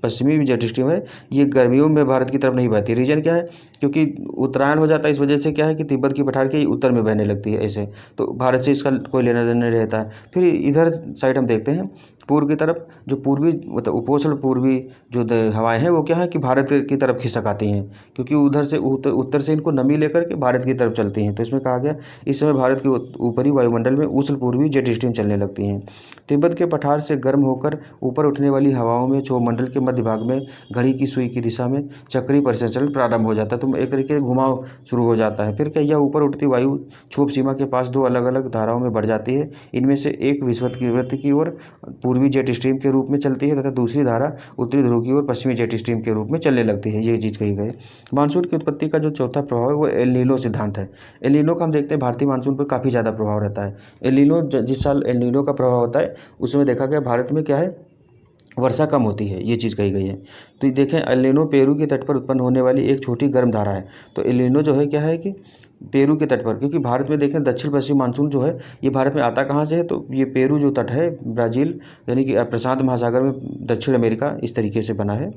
Speaker 1: पश्चिमी जेट स्ट्रीम है ये गर्मियों में भारत की तरफ नहीं बहती। रीजन क्या है, क्योंकि उत्तरायण हो जाता है, इस वजह से क्या है कि तिब्बत की पठार के उत्तर में बहने लगती है ऐसे, तो भारत से इसका कोई लेना देना नहीं रहता है। फिर इधर साइड हम देखते हैं पूर्व की तरफ जो पूर्वी मतलब उपोष्ण पूर्वी जो हवाएं हैं वो क्या है कि भारत की तरफ खिसक आती हैं, क्योंकि उधर से उत्तर से इनको नमी लेकर के भारत की तरफ चलती हैं। तो इसमें कहा गया इस समय भारत के ऊपरी वायुमंडल में उष्ण पूर्वी जेट स्ट्रीम चलने लगती हैं। तिब्बत के पठार से गर्म होकर ऊपर उठने वाली हवाओं में क्षोभमंडल के मध्य भाग में घड़ी की सुई की दिशा में चक्रीय परिसंचरण प्रारंभ हो जाता है। तो एक तरीके से घुमाव शुरू हो जाता है। फिर क्या यह ऊपर उठती वायु क्षोभ सीमा के पास दो अलग अलग धाराओं में बढ़ जाती है। इनमें से एक विषुवत की ओर पूर्वी जेट स्ट्रीम के रूप में चलती है तथा दूसरी धारा उत्तरी ध्रुव की ओर पश्चिमी जेट स्ट्रीम के रूप में चलने लगती है। ये चीज़ कही गई। मानसून की उत्पत्ति का जो चौथा प्रभाव है वो एल नीनो सिद्धांत है। एल नीनो का हम देखते हैं भारतीय मानसून पर काफ़ी ज़्यादा प्रभाव रहता है। एल नीनो जिस साल एल नीनो का प्रभाव होता है उस समय देखा गया भारत में क्या है वर्षा कम होती है, ये चीज़ कही गई है। तो देखें एल नीनो पेरू के तट पर उत्पन्न होने वाली एक छोटी गर्म धारा है। तो एल नीनो जो है क्या है कि पेरू के तट पर, क्योंकि भारत में देखें दक्षिण पश्चिम मानसून जो है ये भारत में आता कहाँ से है, तो ये पेरू जो तट है ब्राज़ील यानी कि प्रशांत महासागर में दक्षिण अमेरिका इस तरीके से बना है।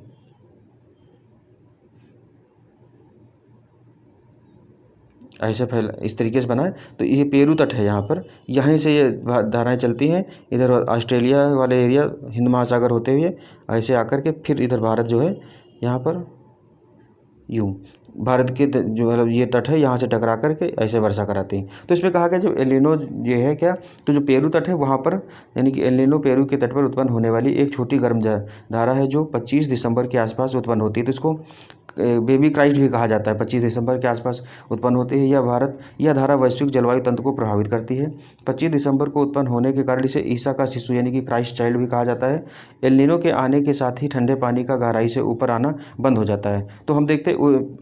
Speaker 1: ऐसे फैल इस तरीके से बना है। तो ये पेरू तट है यहाँ पर, यहीं से ये धाराएं चलती हैं इधर ऑस्ट्रेलिया वाले एरिया हिंद महासागर होते हुए ऐसे आकर के फिर इधर भारत जो है यहाँ पर यूँ भारत के जो मतलब ये तट है यहाँ से टकरा करके ऐसे वर्षा कराती हैं। तो इसमें कहा गया जो एलिनो ये है क्या, तो जो पेरू तट है वहाँ पर यानी कि एलिनो पेरू के तट पर उत्पन्न होने वाली एक छोटी गर्म धारा है जो 25 दिसंबर के आसपास उत्पन्न होती है। तो इसको बेबी क्राइस्ट भी कहा जाता है। 25 दिसंबर के आसपास उत्पन्न होती है। यह धारा वैश्विक जलवायु तंत्र को प्रभावित करती है। 25 दिसंबर को उत्पन्न होने के कारण इसे ईसा का शिशु यानी कि क्राइस्ट चाइल्ड भी कहा जाता है। एल नीनो के आने के साथ ही ठंडे पानी का गहराई से ऊपर आना बंद हो जाता है। तो हम देखते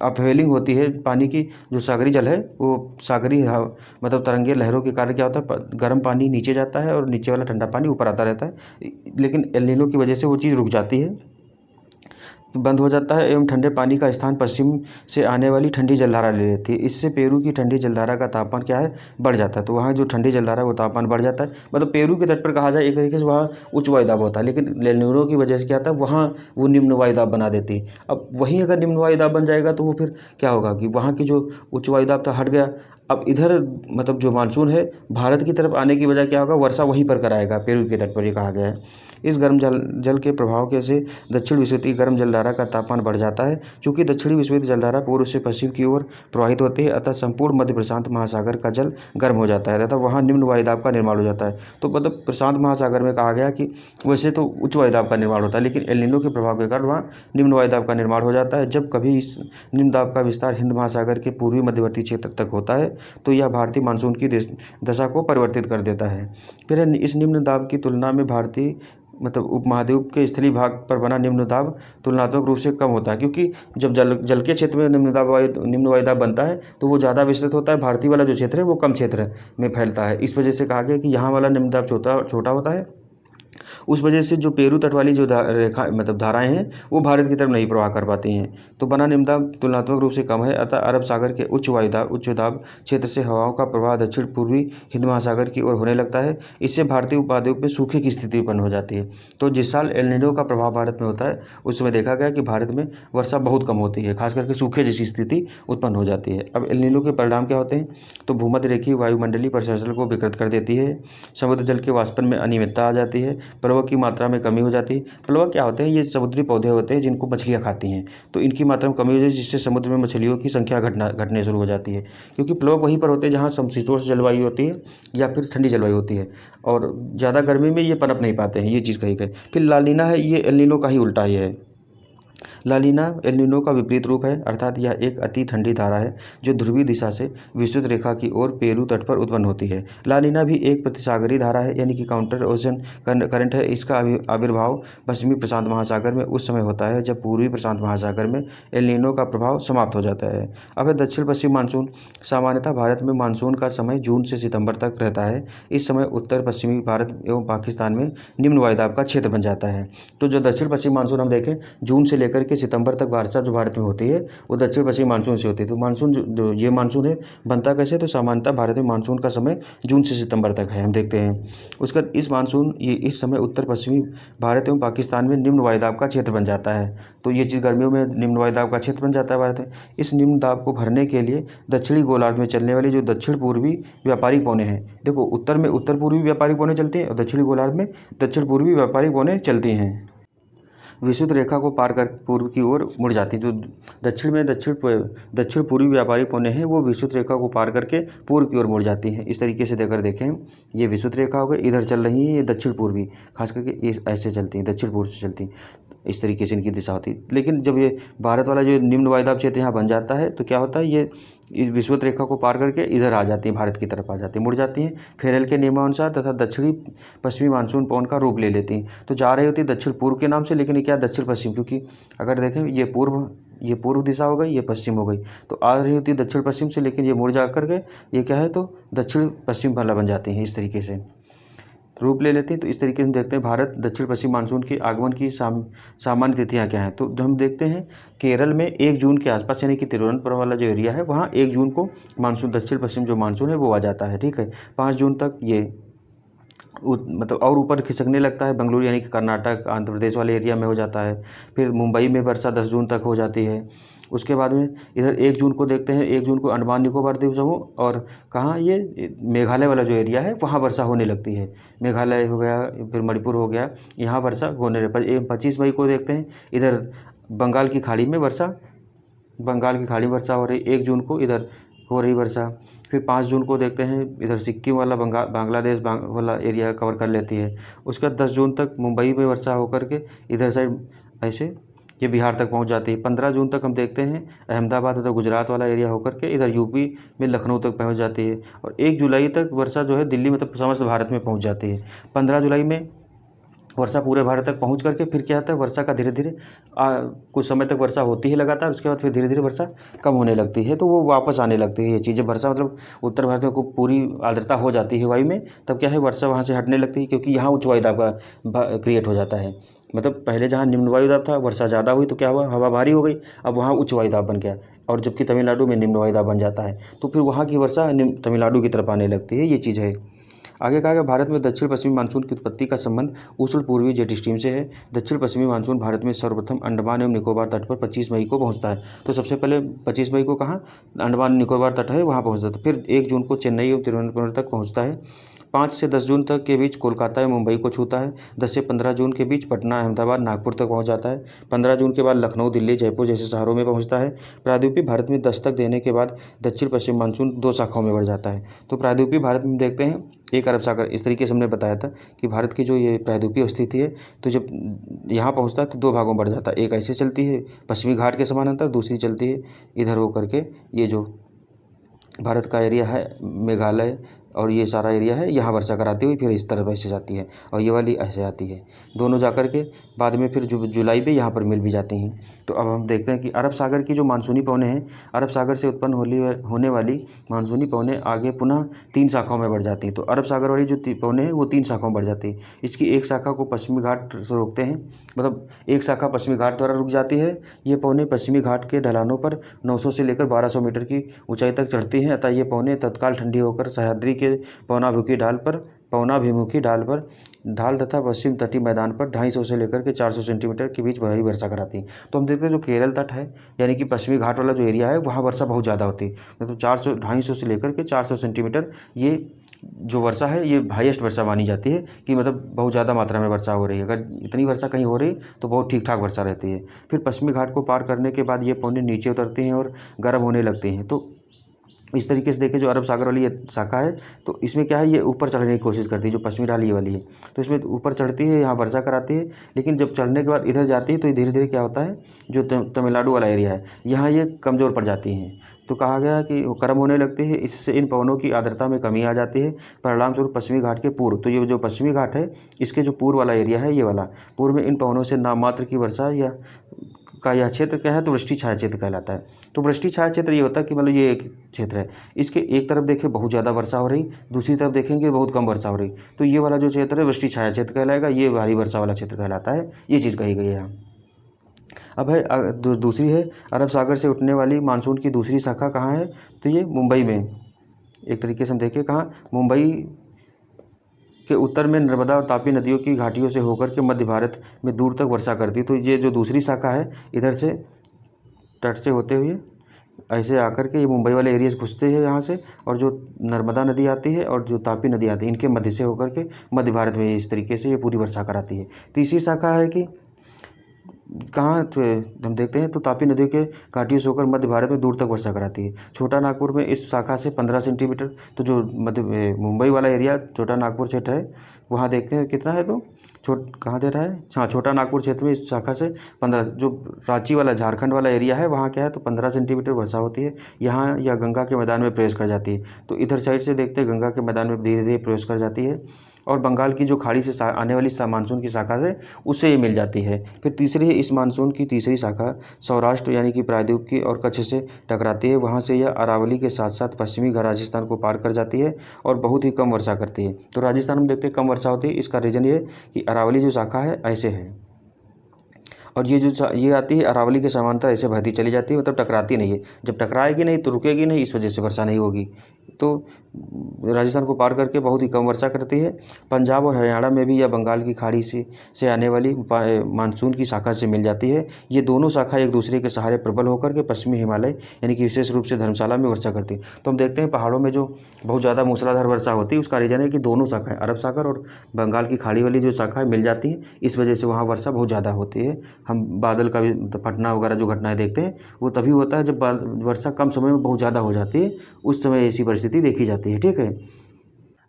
Speaker 1: अपवेलिंग होती है पानी की, जो सागरी जल है वो सागरी मतलब तरंगे लहरों के कारण क्या होता है, गर्म पानी नीचे जाता है और नीचे वाला ठंडा पानी ऊपर आता रहता है। लेकिन एल नीनो की वजह से वो चीज़ रुक जाती है, बंद हो जाता है एवं ठंडे पानी का स्थान पश्चिम से आने वाली ठंडी जलधारा ले लेती है। इससे पेरू की ठंडी जलधारा का तापमान क्या है, बढ़ जाता है। तो वहाँ जो ठंडी जलधारा है वो तापमान बढ़ जाता है। मतलब पेरू के तट पर कहा जाए एक तरीके से वहाँ उच्च वायुदाब होता है, लेकिन एल नीनो की वजह से क्या होता है वहाँ वो निम्न वायुदाब बना देती है। अब वहीं अगर निम्न वायुदाब बन जाएगा तो वो फिर क्या होगा कि वहाँ की जो उच्च वायुदाब था हट गया। अब इधर मतलब जो मानसून है भारत की तरफ आने की वजह क्या होगा, वर्षा वहीं पर कराएगा पेरू के तट पर, ये कहा गया है। इस गर्म जल के प्रभाव के से दक्षिण विश्व की गर्म जलधारा का तापमान बढ़ जाता है। चूँकि दक्षिणी विश्व जलधारा पूर्व से पश्चिम की ओर प्रवाहित होती है, अतः संपूर्ण मध्य प्रशांत महासागर का जल गर्म हो जाता है तथा वहाँ निम्न वायुदाब का निर्माण हो जाता है। तो मतलब प्रशांत महासागर में कहा गया कि वैसे तो उच्च वायुदाब का निर्माण होता है, लेकिन एल नीनो के प्रभाव के कारण वहाँ निम्न वायुदाब का निर्माण हो जाता है। जब कभी इस निम्न दाब का विस्तार हिंद महासागर के पूर्वी मध्यवर्ती क्षेत्र तक होता है तो यह भारतीय मानसून की दशा को परिवर्तित कर देता है। फिर इस निम्न दाब की तुलना में भारतीय मतलब उपमहाद्वीप के स्थलीय भाग पर बना निम्न दाब तुलनात्मक रूप से कम होता है, क्योंकि जब जल के क्षेत्र में निम्न वायुदाब बनता है तो वो ज़्यादा विस्तृत होता है। भारतीय वाला जो क्षेत्र है वो कम क्षेत्र में फैलता है। इस वजह से कहा गया कि यहाँ वाला निम्न दाब छोटा होता है। उस वजह से जो पेरू तट वाली जो रेखा मतलब धाराएं हैं वो भारत की तरफ नहीं प्रवाह कर पाती हैं। तो बना निम्न दाब तुलनात्मक रूप से कम है, अतः अरब सागर के उच्च दाब क्षेत्र से हवाओं का प्रवाह दक्षिण पूर्वी हिंद महासागर की ओर होने लगता है। इससे भारतीय उपमहाद्वीप में सूखे की स्थिति उत्पन्न हो जाती है। तो जिस साल एल नीनो का प्रभाव भारत में होता है उस समय देखा गया कि भारत में वर्षा बहुत कम होती है, खास करके सूखे जैसी स्थिति उत्पन्न हो जाती है। अब एल नीनो के परिणाम क्या होते हैं, तो भूमध्य रेखीय वायुमंडलीय परिसंचरण को विकृत कर देती है। समुद्र जल के वाष्पन में अनियमितता आ जाती है। प्लवक की मात्रा में कमी हो जाती है। प्लवक क्या होते हैं, ये समुद्री पौधे होते हैं जिनको मछलियाँ खाती हैं, तो इनकी मात्रा में कमी हो जाती है, जिससे समुद्र में मछलियों की संख्या घटने शुरू हो जाती है। क्योंकि प्लवक वहीं पर होते हैं जहाँ समशीतोष्ण जलवायु होती है या फिर ठंडी जलवायु होती है, और ज़्यादा गर्मी में ये पनप नहीं पाते हैं, ये चीज़ कही गई। फिर लानीना है, ये एल नीनो का ही उल्टा ही है। लानीना एल नीनो का विपरीत रूप है, अर्थात यह एक अति ठंडी धारा है जो ध्रुवीय दिशा से विस्तृत रेखा की ओर पेरू तट पर उत्पन्न होती है। लानीना भी एक प्रतिसागरीय धारा है यानी कि काउंटर ओशन करंट है। इसका आविर्भाव पश्चिमी प्रशांत महासागर में उस समय होता है जब पूर्वी प्रशांत महासागर में एल नीनो का प्रभाव समाप्त हो जाता है। अब दक्षिण पश्चिम मानसून। सामान्यतः भारत में मानसून का समय जून से सितंबर तक रहता है। इस समय उत्तर पश्चिमी भारत एवं पाकिस्तान में निम्न वायुदाब का क्षेत्र बन जाता है। तो जो दक्षिण पश्चिम मानसून हम देखें जून से लेकर के सितंबर तक वर्षा जो भारत में होती है वो दक्षिण पश्चिम मानसून से होती है। तो मानसून जो ये मानसून है बनता कैसे, तो सामान्यतः भारत में मानसून का समय जून से सितंबर तक है, हम देखते हैं। उसका इस मानसून ये इस समय उत्तर पश्चिमी भारत एवं पाकिस्तान में निम्न वायुदाब का क्षेत्र बन जाता है। तो ये चीज़ गर्मियों में निम्न वायुदाब का क्षेत्र बन जाता है भारत में। इस निम्न दाब को भरने के लिए दक्षिणी गोलार्ध में चलने वाली जो दक्षिण पूर्वी व्यापारिक पौने हैं, देखो उत्तर में उत्तर पूर्वी व्यापारिक पौने चलती हैं और दक्षिणी गोलार्ध में दक्षिण पूर्वी व्यापारिक पौने चलती हैं। विषुवत रेखा को पार कर पूर्व की ओर मुड़ जाती है। जो दक्षिण में दक्षिण पूर्वी व्यापारिक पौने हैं वो विषुवत रेखा को पार करके पूर्व की ओर मुड़ जाती हैं। इस तरीके से देकर देखें, ये विषुवत रेखा हो गई, इधर चल रही है ये दक्षिण पूर्वी, खास करके ये ऐसे चलती हैं, दक्षिण पूर्व से चलती हैं, इस तरीके से इनकी दिशा होती है। लेकिन जब ये भारत वाला जो निम्न वायुदाब क्षेत्र यहाँ बन जाता है तो क्या होता है, ये इस विषुवत रेखा को पार करके इधर आ जाती हैं, भारत की तरफ आ जाती हैं, मुड़ जाती हैं फेरेल के नियमानुसार तथा दक्षिणी पश्चिमी मानसून पवन का रूप ले लेती हैं। तो जा रही होती है दक्षिण पूर्व के नाम से, लेकिन ये क्या दक्षिण पश्चिम, क्योंकि अगर देखें ये पूर्व दिशा हो गई, ये पश्चिम हो गई, तो आ रही होती है दक्षिण पश्चिम से, लेकिन ये मुड़ जा करके ये क्या है तो दक्षिण पश्चिम वाला बन जाती हैं इस तरीके से। रूप ले लेते हैं। तो इस तरीके से हम देखते हैं भारत दक्षिण पश्चिम मानसून के आगमन की सामान्य तिथियां क्या हैं। तो हम देखते हैं केरल में 1 जून के आसपास, यानी कि तिरुवनंतपुरम वाला जो एरिया है वहाँ 1 जून को मानसून, दक्षिण पश्चिम जो मानसून है वो आ जाता है, ठीक है। 5 जून तक ये मतलब और ऊपर खिसकने लगता है, बेंगलुरु यानी कि कर्नाटक आंध्र प्रदेश वाले एरिया में हो जाता है। फिर मुंबई में वर्षा 10 जून तक हो जाती है। उसके बाद में इधर 1 जून को देखते हैं, 1 जून को अंडमान निकोबार द्वीप समूह और कहाँ, ये मेघालय वाला जो एरिया है वहाँ वर्षा होने लगती है। मेघालय हो गया, फिर मणिपुर हो गया, यहाँ वर्षा होने लगी। 25 मई को देखते हैं इधर बंगाल की खाड़ी में वर्षा, बंगाल की खाड़ी वर्षा हो रही। 1 जून को इधर हो रही वर्षा। फिर 5 जून को देखते हैं इधर सिक्किम वाला बांग्लादेश वाला एरिया कवर कर लेती है। उसके बाद 10 जून तक मुंबई में वर्षा होकर के इधर साइड ऐसे ये बिहार तक पहुंच जाती है। 15 जून तक हम देखते हैं अहमदाबाद मतलब गुजरात वाला एरिया होकर के इधर यूपी में लखनऊ तक पहुंच जाती है। और 1 जुलाई तक वर्षा जो है दिल्ली मतलब समस्त भारत में पहुंच जाती है। 15 जुलाई में वर्षा पूरे भारत तक पहुंच करके फिर क्या होता है, वर्षा का धीरे धीरे कुछ समय तक वर्षा होती है लगातार, उसके बाद फिर धीरे धीरे वर्षा कम होने लगती है, तो वो वापस आने लगती है ये चीज़ें। वर्षा मतलब उत्तर भारत में खूब पूरी आर्द्रता हो जाती है वायु में, तब क्या है वर्षा वहाँ से हटने लगती है, क्योंकि यहाँ उच्च वायुदाब का क्रिएट हो जाता है। मतलब पहले जहाँ निम्न वायुदाब था, वर्षा ज़्यादा हुई तो क्या हुआ, हवा भारी हो गई, अब वहाँ उच्च वायुदाब बन गया, और जबकि तमिलनाडु में निम्न वायुदाब बन जाता है, तो फिर वहाँ की वर्षा तमिलनाडु की तरफ आने लगती है, ये चीज़ है। आगे कहा गया भारत में दक्षिण पश्चिमी मानसून की उत्पत्ति का संबंध उष्ण पूर्वी जेट स्ट्रीम से है। दक्षिण पश्चिमी मानसून भारत में सर्वप्रथम अंडमान एवं निकोबार तट पर 25 मई को पहुंचता है। तो सबसे पहले 25 मई को कहाँ, अंडमान निकोबार तट है वहाँ पहुंचता है। फिर 1 जून को चेन्नई एवं तिरुवनंतपुरम तक पहुंचता है। 5 से 10 जून तक के बीच कोलकाता एवं मुंबई को छूता है। 10 से 15 जून के बीच पटना, अहमदाबाद, नागपुर तक पहुंच जाता है। 15 जून के बाद लखनऊ, दिल्ली, जयपुर जैसे शहरों में पहुंचता है। प्रायद्वीपीय भारत में दस्तक देने के बाद दक्षिण पश्चिम मानसून 2 शाखाओं में बढ़ जाता है। तो प्रायद्वीपीय भारत में देखते हैं एक अरब सागर, इस तरीके से हमने बताया था कि भारत की जो ये प्रायद्वीपीय स्थिति है, तो जब यहाँ पहुँचता है तो 2 भागों में बढ़ जाता है। एक ऐसे चलती है पश्चिमी घाट के समानांतर, दूसरी चलती है इधर हो करके ये जो भारत का एरिया है मेघालय और ये सारा एरिया है, यहाँ वर्षा कराती हुई फिर इस तरफ ऐसे जाती है, और ये वाली ऐसे आती है। दोनों जाकर के बाद में फिर जुलाई में यहाँ पर मिल भी जाती हैं। तो अब हम देखते हैं कि अरब सागर की जो मानसूनी पवनें हैं, अरब सागर से उत्पन्न होने वाली मानसूनी पवनें आगे पुनः 3 शाखाओं में बढ़ जाती हैं। तो अरब सागर वाली जो पवनें हैं वो 3 शाखाओं में बढ़ जाती है। इसकी एक शाखा को पश्चिमी घाट से रोकते हैं, मतलब एक शाखा पश्चिमी घाट द्वारा रुक जाती है। ये पवनें पश्चिमी घाट के ढलानों पर 900 से लेकर 1200 मीटर की ऊंचाई तक चढ़ती हैं, अतः ये पवनें तत्काल ठंडी होकर सह्याद्री के पवनाभिमुखी ढाल तथा पश्चिम तटीय मैदान पर 250 से लेकर के 400 सेंटीमीटर के बीच भारी वर्षा कराती है। तो हम देखते हैं जो केरल तट है यानी कि पश्चिमी घाट वाला जो एरिया है वहाँ वर्षा बहुत ज़्यादा होती है, मतलब 250 से लेकर के 400 सेंटीमीटर ये जो वर्षा है ये हाईएस्ट वर्षा मानी जाती है, कि मतलब बहुत ज़्यादा मात्रा में वर्षा हो रही है। अगर इतनी वर्षा कहीं हो रही तो बहुत ठीक ठाक वर्षा रहती है। फिर पश्चिमी घाट को पार करने के बाद ये पवनें नीचे उतरती हैं और गर्म होने लगती हैं। तो इस तरीके से देखें जो अरब सागर वाली ये शाखा है, तो इसमें क्या है, ये ऊपर चढ़ने की कोशिश करती है, जो पश्चिमी ढाल ये वाली है, तो इसमें ऊपर चढ़ती है, यहाँ वर्षा कराती है, लेकिन जब चढ़ने के बाद इधर जाती है तो धीरे धीरे क्या होता है, जो तमिलनाडु वाला एरिया है यहाँ ये कमज़ोर पड़ जाती हैं। तो कहा गया कि वो गर्म होने लगती है, इससे इन पवनों की आर्द्रता में कमी आ जाती है। परिणाम स्वरूप पश्चिमी घाट के पूर्व, तो ये जो पश्चिमी घाट है इसके जो पूर्व वाला एरिया है ये वाला, पूर्व में इन पवनों से नाममात्र की वर्षा यह क्षेत्र क्या है, तो वृष्टि छाया क्षेत्र कहलाता है। तो वृष्टि छाया क्षेत्र ये होता है कि मतलब ये एक क्षेत्र है, इसके एक तरफ देखें बहुत ज़्यादा वर्षा हो रही, दूसरी तरफ देखेंगे बहुत कम वर्षा हो रही, तो ये वाला जो क्षेत्र है वृष्टि छाया क्षेत्र कहलाएगा, ये भारी वर्षा वाला क्षेत्र कहलाता है, ये चीज़ कही गई है यहाँ। अब है दूसरी है अरब सागर से उठने वाली मानसून की दूसरी शाखा कहाँ है, तो ये मुंबई में, एक तरीके से हम देखें कहाँ, मुंबई के उत्तर में नर्मदा और तापी नदियों की घाटियों से होकर के मध्य भारत में दूर तक वर्षा करती है। तो ये जो दूसरी शाखा है इधर से तट से होते हुए ऐसे आकर के ये मुंबई वाले एरियाज घुसते हैं यहाँ से, और जो नर्मदा नदी आती है और जो तापी नदी आती है इनके मध्य से होकर के मध्य भारत में इस तरीके से ये पूरी वर्षा कराती है। तीसरी शाखा है कि कहाँ, तो हम देखते हैं तो तापी नदी के घाटियों से होकर मध्य भारत में दूर तक वर्षा कराती है। छोटा नागपुर में इस शाखा से 15 सेंटीमीटर, तो जो मध्य मुंबई वाला एरिया छोटा नागपुर क्षेत्र है वहाँ देखते हैं कितना है, तो कहाँ दे रहा है, हाँ छोटा नागपुर क्षेत्र में इस शाखा से 15, जो रांची वाला झारखंड वाला एरिया है वहाँ क्या है, तो 15 सेंटीमीटर वर्षा होती है। यहाँ या गंगा के मैदान में प्रवेश कर जाती है, तो इधर साइड से देखते हैं गंगा के मैदान में धीरे धीरे प्रवेश कर जाती है। और बंगाल की जो खाड़ी से आने वाली मानसून की शाखा है उससे ये मिल जाती है। फिर तीसरी है इस मानसून की तीसरी शाखा सौराष्ट्र यानी कि प्रायद्वीप की और कच्छ से टकराती है। वहाँ से यह अरावली के साथ साथ पश्चिमी राजस्थान को पार कर जाती है और बहुत ही कम वर्षा करती है। तो राजस्थान में देखते हैं कम वर्षा होती है, इसका रीज़न ये कि अरावली जो शाखा है ऐसे है, और ये आती है अरावली के समांतर ऐसे बहती चली जाती है, मतलब टकराती नहीं है। जब टकराएगी नहीं तो रुकेगी नहीं, इस वजह से वर्षा नहीं होगी। तो राजस्थान को पार करके बहुत ही कम वर्षा करती है। पंजाब और हरियाणा में भी यह बंगाल की खाड़ी से आने वाली मानसून की शाखा से मिल जाती है। ये दोनों शाखा एक दूसरे के सहारे प्रबल होकर के पश्चिमी हिमालय यानी कि विशेष रूप से धर्मशाला में वर्षा करती है। तो हम देखते हैं पहाड़ों में जो बहुत ज़्यादा मूसलाधार वर्षा होती है उसका रीज़न है कि दोनों शाखाएँ अरब सागर और बंगाल की खाड़ी वाली जो शाखाएँ मिल जाती हैं, इस वजह से वहाँ वर्षा बहुत ज़्यादा होती है। हम बादल का भी फटना वगैरह जो घटनाएं देखते हैं वो तभी होता है जब वर्षा कम समय में बहुत ज़्यादा हो जाती है, उस समय ऐसी परिस्थिति देखी जाती है। ठीक है,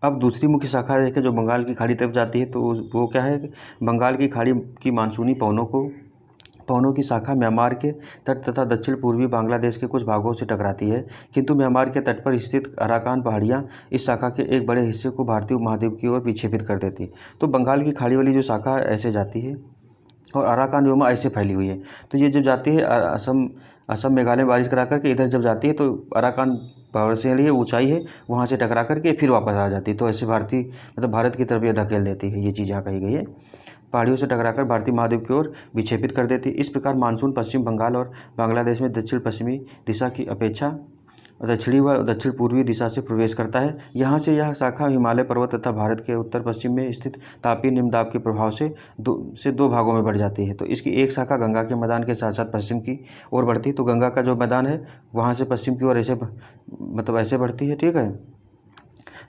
Speaker 1: अब दूसरी मुख्य शाखा देखें जो बंगाल की खाड़ी तरफ जाती है, तो वो क्या है कि बंगाल की खाड़ी की मानसूनी पवनों की शाखा म्यांमार के तट तथा दक्षिण पूर्वी बांग्लादेश के कुछ भागों से टकराती है, किंतु म्यांमार के तट पर स्थित अराकान पहाड़ियाँ इस शाखा के एक बड़े हिस्से को भारतीय उपमहाद्वीप की ओर विक्षेपित कर देती है। तो बंगाल की खाड़ी वाली जो शाखा ऐसे जाती है और अराकान व्योमा ऐसे फैली हुई है। तो ये जब जाती है असम मेघालय में बारिश करा करके इधर जब जाती है तो अराकान पहाड़ से लिए ऊंचाई है, वहाँ से टकरा करके फिर वापस आ जाती है। तो ऐसे भारत की तरफ ये धकेल देती है। ये चीज़ यहाँ कही गई है, पहाड़ियों से टकराकर भारतीय महाद्वीप की ओर विक्षेपित कर देती है। इस प्रकार मानसून पश्चिम बंगाल और बांग्लादेश में दक्षिण पश्चिमी दिशा की अपेक्षा दक्षिणी व दक्षिण पूर्वी दिशा से प्रवेश करता है। यहाँ से यह शाखा हिमालय पर्वत तथा भारत के उत्तर पश्चिम में स्थित तापीय निम्नदाब के प्रभाव से दो भागों में बढ़ जाती है। तो इसकी एक शाखा गंगा के मैदान के साथ साथ पश्चिम की ओर बढ़ती है। तो गंगा का जो मैदान है वहाँ से पश्चिम की ओर ऐसे बढ़ती है। ठीक है,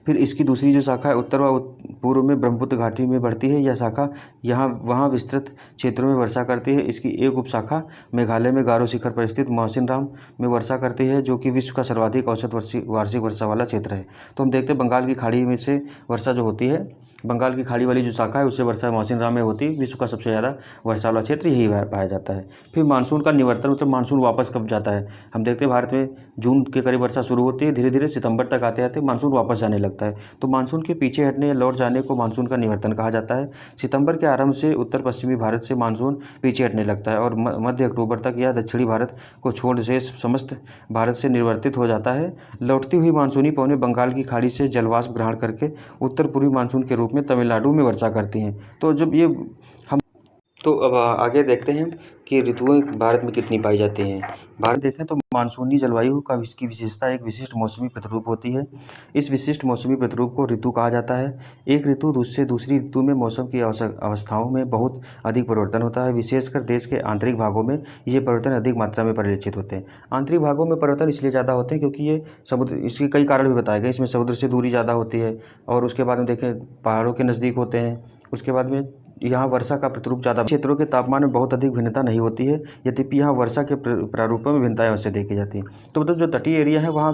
Speaker 1: फिर इसकी दूसरी जो शाखा है उत्तर व पूर्व में ब्रह्मपुत्र घाटी में बढ़ती है। यह शाखा वहाँ विस्तृत क्षेत्रों में वर्षा करती है। इसकी एक उपशाखा मेघालय में गारो शिखर पर स्थित मौसिनराम में वर्षा करती है, जो कि विश्व का सर्वाधिक औसत वार्षिक वर्षा वाला क्षेत्र है। तो हम देखते हैं बंगाल की खाड़ी में से वर्षा जो होती है, बंगाल की खाड़ी वाली जो शाखा है उससे वर्षा मौसिनराम में होती है। विश्व का सबसे ज़्यादा वर्षा वाला क्षेत्र यही पाया जाता है। फिर मानसून का निवर्तन, मतलब मानसून वापस कब जाता है, हम देखते हैं भारत में जून के करीब वर्षा शुरू होती है, धीरे धीरे सितंबर तक आते आते मानसून वापस जाने लगता है। तो मानसून के पीछे हटने या लौट जाने को मानसून का निवर्तन कहा जाता है। सितंबर के आरंभ से उत्तर पश्चिमी भारत से मानसून पीछे हटने लगता है और मध्य अक्टूबर तक यह दक्षिणी भारत को छोड़ शेष समस्त भारत से निवर्तित हो जाता है। लौटती हुई मानसूनी पवनें बंगाल की खाड़ी से जलवाष्प ग्रहण करके उत्तर पूर्वी मानसून के रूप में तमिलनाडु में वर्षा करती हैं। तो जब ये हम तो अब आगे देखते हैं कि ऋतुएं भारत में कितनी पाई जाती हैं। भारत देखें तो मानसूनी जलवायु का इसकी विशेषता एक विशिष्ट मौसमी प्रतिरूप होती है। इस विशिष्ट मौसमी प्रतिरूप को ऋतु कहा जाता है। एक ऋतु से दूसरी ऋतु में मौसम की अवस्थाओं में बहुत अधिक परिवर्तन होता है। विशेषकर देश के आंतरिक भागों में ये परिवर्तन अधिक मात्रा में परिलक्षित होते हैं। आंतरिक भागों में परिवर्तन इसलिए ज़्यादा होते हैं क्योंकि ये समुद्र, इसके कई कारण भी बताए गए। इसमें समुद्र से दूरी ज़्यादा होती है और उसके बाद में देखें पहाड़ों के नज़दीक होते हैं। उसके बाद में यहाँ वर्षा का प्रतिरूप ज़्यादा, क्षेत्रों के तापमान में बहुत अधिक भिन्नता नहीं होती है, यद्यपि यहाँ वर्षा के प्रारूपों में भिन्नताएं अवश्य देखी जाती हैं। तो मतलब जो तटीय एरिया है वहाँ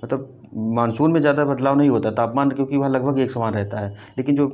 Speaker 1: मतलब मानसून में ज़्यादा बदलाव नहीं होता तापमान, क्योंकि वहाँ लगभग एक समान रहता है। लेकिन जो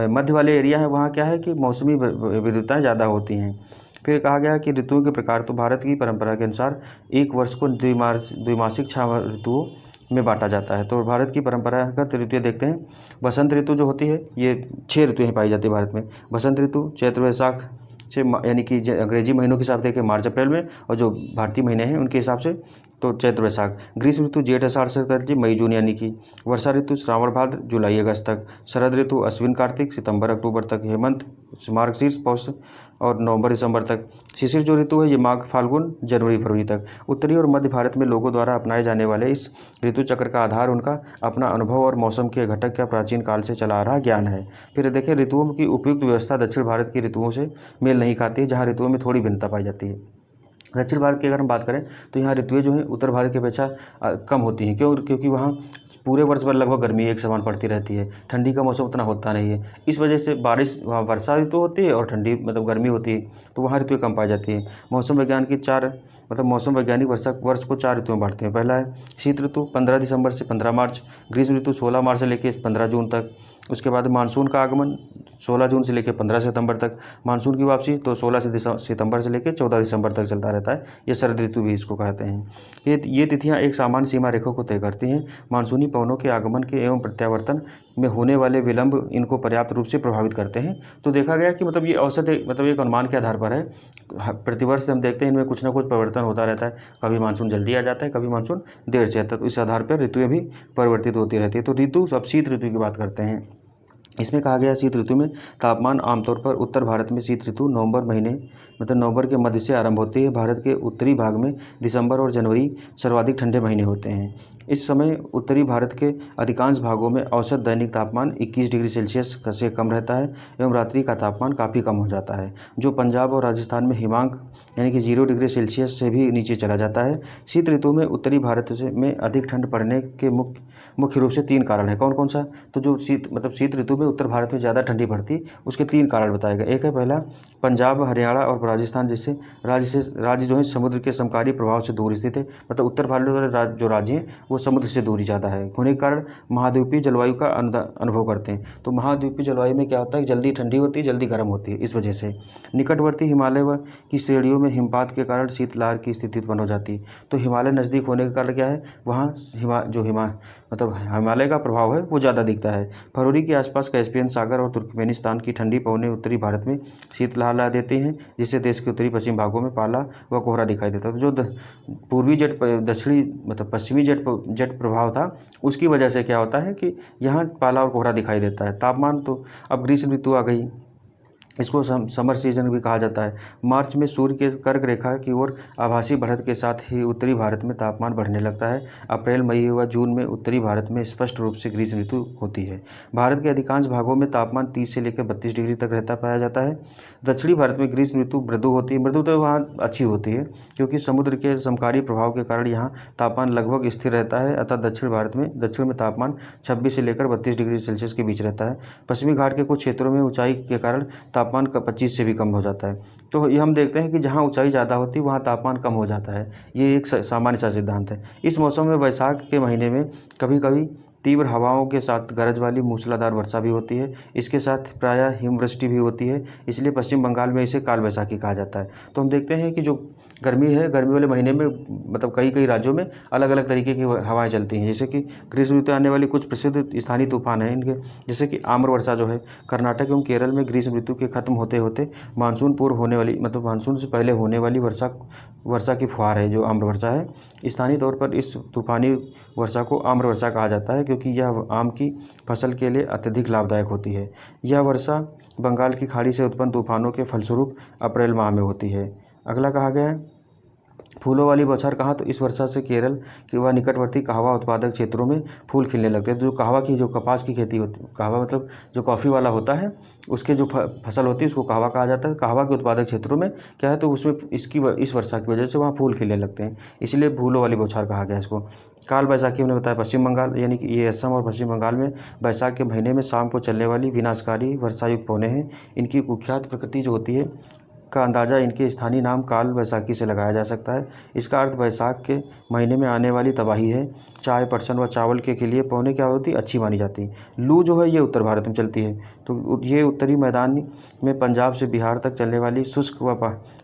Speaker 1: मध्य वाले एरिया है वहाँ क्या है कि मौसमी विविधताएँ ज़्यादा होती हैं। फिर कहा गया कि ऋतुओं के प्रकार, तो भारत की परंपरा के अनुसार एक वर्ष को द्विमासिक 6 ऋतुओं में बांटा जाता है। तो भारत की परंपरागत ऋतुएं देखते हैं। बसंत ऋतु जो होती है ये 6 ऋतुएं पाई जाती है भारत में। बसंत ऋतु चैत्र वैशाख से यानी कि अंग्रेजी महीनों के हिसाब से देखें मार्च अप्रैल में, और जो भारतीय महीने हैं उनके हिसाब से तो चैत्र वैशाख। ग्रीष्म ऋतु जेठ आषाढ़ से करके मई जून यानी कि। वर्षा ऋतु श्रावण भाद्र जुलाई अगस्त तक। शरद ऋतु अश्विन कार्तिक सितंबर अक्टूबर तक। हेमंत मार्गशीर्ष पौष और नवंबर दिसंबर तक। शिशिर जो ऋतु है ये माघ फाल्गुन जनवरी फरवरी तक। उत्तरी और मध्य भारत में लोगों द्वारा अपनाए जाने वाले इस ऋतु चक्र का आधार उनका अपना अनुभव और मौसम के घटक का प्राचीन काल से चला आ रहा ज्ञान है। फिर देखें ऋतुओं की उपयुक्त व्यवस्था दक्षिण भारत की ऋतुओं से मेल नहीं खाती है, जहाँ ऋतुओं में थोड़ी भिन्नता पाई जाती है। दक्षिण भारत की अगर हम बात करें तो यहाँ ऋतुएं जो हैं उत्तर भारत की अपेक्षा कम होती हैं। क्योंकि वहाँ पूरे वर्ष भर लगभग गर्मी एक समान पड़ती रहती है, ठंडी का मौसम उतना होता नहीं है। इस वजह से वहाँ वर्षा ऋतु होती है और ठंडी मतलब गर्मी होती है, तो वहाँ ऋतुएं कम पाई जाती हैं। मौसम विज्ञान की मौसम वैज्ञानिक वर्ष को 4 ऋतुओं में बांटते हैं। पहला है शीत ऋतु 15 दिसंबर से 15 मार्च। ग्रीष्म ऋतु 16 मार्च से लेकर 15 जून तक। उसके बाद मानसून का आगमन 16 जून से लेकर 15 सितंबर तक। मानसून की वापसी तो 16 सितंबर से लेकर 14 दिसंबर तक चलता रहता है। ये शरद ऋतु भी इसको कहते हैं। ये तिथियां एक सामान्य सीमा रेखा को तय करती हैं। मानसूनी पवनों के आगमन के एवं प्रत्यावर्तन में होने वाले विलंब इनको पर्याप्त रूप से प्रभावित करते हैं। तो देखा गया कि मतलब ये औसत मतलब एक अनुमान के आधार पर है। प्रतिवर्ष हम देखते हैं इनमें कुछ ना कुछ परिवर्तन होता रहता है, कभी मानसून जल्दी आ जाता है, कभी मानसून देर से आता है। तो इस आधार पर ऋतुएं भी परिवर्तित होती रहती है। तो ऋतु, अब शीत ऋतु की बात करते हैं। इसमें कहा गया शीत ऋतु में तापमान आमतौर पर उत्तर भारत में शीत ऋतु नवंबर महीने मतलब नवंबर के मध्य से आरंभ होती है। भारत के उत्तरी भाग में दिसंबर और जनवरी सर्वाधिक ठंडे महीने होते हैं। इस समय उत्तरी भारत के अधिकांश भागों में औसत दैनिक तापमान 21 डिग्री सेल्सियस से कम रहता है एवं रात्रि का तापमान काफ़ी कम हो जाता है, जो पंजाब और राजस्थान में हिमांक यानी कि 0 डिग्री सेल्सियस से भी नीचे चला जाता है। शीत ऋतु में उत्तरी भारत में अधिक ठंड पड़ने के मुख्य रूप से 3 कारण हैं। कौन कौन सा? तो जो शीत ऋतु में उत्तर भारत में ज़्यादा ठंडी पड़ती, उसके 3 कारण बताए गए। एक है पहला, पंजाब, हरियाणा और राजस्थान जैसे राज्य जो है समुद्र के समकारी प्रभाव से दूर स्थित है। मतलब उत्तर भारत वाले जो राज्य हैं वो समुद्र से दूरी ज़्यादा है होने के कारण महाद्वीपीय जलवायु का अनुभव करते हैं। तो महाद्वीपीय जलवायु में क्या होता है, जल्दी ठंडी होती है, जल्दी गर्म होती है। इस वजह से निकटवर्ती हिमालय की श्रेणियों में हिमपात के कारण शीतलहर की स्थिति उत्पन्न हो जाती है। तो हिमालय नज़दीक होने के कारण क्या है, वहाँ हिमालय का प्रभाव है वो ज़्यादा दिखता है। फरवरी के आसपास कैस्पियन सागर और तुर्कमेनिस्तान की ठंडी पवनें उत्तरी भारत में शीतलहर ला देती हैं, जिससे देश के उत्तरी पश्चिम भागों में पाला व कोहरा दिखाई देता है। तो जो पूर्वी दक्षिणी पश्चिमी जेट प्रभाव था, उसकी वजह से क्या होता है कि यहाँ पाला और कोहरा दिखाई देता है। तापमान, तो अब ग्रीष्म ऋतु आ गई, इसको समर सीजन भी कहा जाता है। मार्च में सूर्य के कर्क रेखा की ओर आभासी बढ़त के साथ ही उत्तरी भारत में तापमान बढ़ने लगता है। अप्रैल, मई व जून में उत्तरी भारत में स्पष्ट रूप से ग्रीष्म ऋतु होती है। भारत के अधिकांश भागों में तापमान 30 से लेकर 32 डिग्री तक पाया जाता है। दक्षिणी भारत में ग्रीष्म ऋतु मृदु होती है। मृदु तो वहाँ अच्छी होती है क्योंकि समुद्र के समकारी प्रभाव के कारण यहाँ तापमान लगभग स्थिर रहता है। अतः दक्षिण में तापमान 26 से लेकर 32 डिग्री सेल्सियस के बीच रहता है। पश्चिमी घाट के कुछ क्षेत्रों में ऊंचाई के कारण तापमान का 25 से भी कम हो जाता है। तो ये हम देखते हैं कि जहाँ ऊंचाई ज़्यादा होती है वहाँ तापमान कम हो जाता है। ये एक सामान्य सा सिद्धांत है। इस मौसम में वैशाख के महीने में कभी कभी तीव्र हवाओं के साथ गरज वाली मूसलाधार वर्षा भी होती है। इसके साथ प्रायः हिमवृष्टि भी होती है। इसलिए पश्चिम बंगाल में इसे काल वैशाखी कहा जाता है। तो हम देखते हैं कि जो गर्मी है, गर्मी वाले महीने में मतलब कई राज्यों में अलग अलग तरीके की हवाएं चलती हैं। जैसे कि ग्रीष्म ऋतु आने वाली कुछ प्रसिद्ध स्थानीय तूफान हैं इनके, जैसे कि आम्र वर्षा जो है कर्नाटक एवं केरल में ग्रीष्म ऋतु के खत्म होते होते मानसून पूर्व होने वाली मतलब मानसून से पहले होने वाली वर्षा की फुहार है जो आम्र वर्षा है। स्थानीय तौर पर इस तूफानी वर्षा को आम्र वर्षा कहा जाता है क्योंकि यह आम की फसल के लिए अत्यधिक लाभदायक होती है। यह वर्षा बंगाल की खाड़ी से उत्पन्न तूफानों के फलस्वरूप अप्रैल माह में होती है। अगला कहा गया है फूलों वाली बौछार। कहाँ? तो इस वर्षा से केरल के व निकटवर्ती कहवा उत्पादक क्षेत्रों में फूल खिलने लगते हैं। तो जो कपास की खेती होती है, कहवा मतलब जो कॉफ़ी वाला होता है, उसके जो फसल होती है उसको कहवा कहा जाता है। कहवा के उत्पादक क्षेत्रों में क्या है, तो उसमें इस वर्षा की वजह से वहाँ फूल खिलने लगते हैं, इसलिए फूलों वाली बौछार कहा गया इसको। काल बैसाखी हमने बताया पश्चिम बंगाल, यानी कि ये असम और पश्चिम बंगाल में बैसाख के महीने में शाम को चलने वाली विनाशकारी वर्षायुक्त पवनें हैं। इनकी कुख्यात प्रकृति जो होती है का अंदाज़ा इनके स्थानीय नाम काल बैसाखी से लगाया जा सकता है। इसका अर्थ बैसाख के महीने में आने वाली तबाही है। चाय, पटसन व चावल के लिए पौने क्या होती अच्छी मानी जाती है। लू जो है ये उत्तर भारत में चलती है। तो ये उत्तरी मैदान में पंजाब से बिहार तक चलने वाली शुष्क व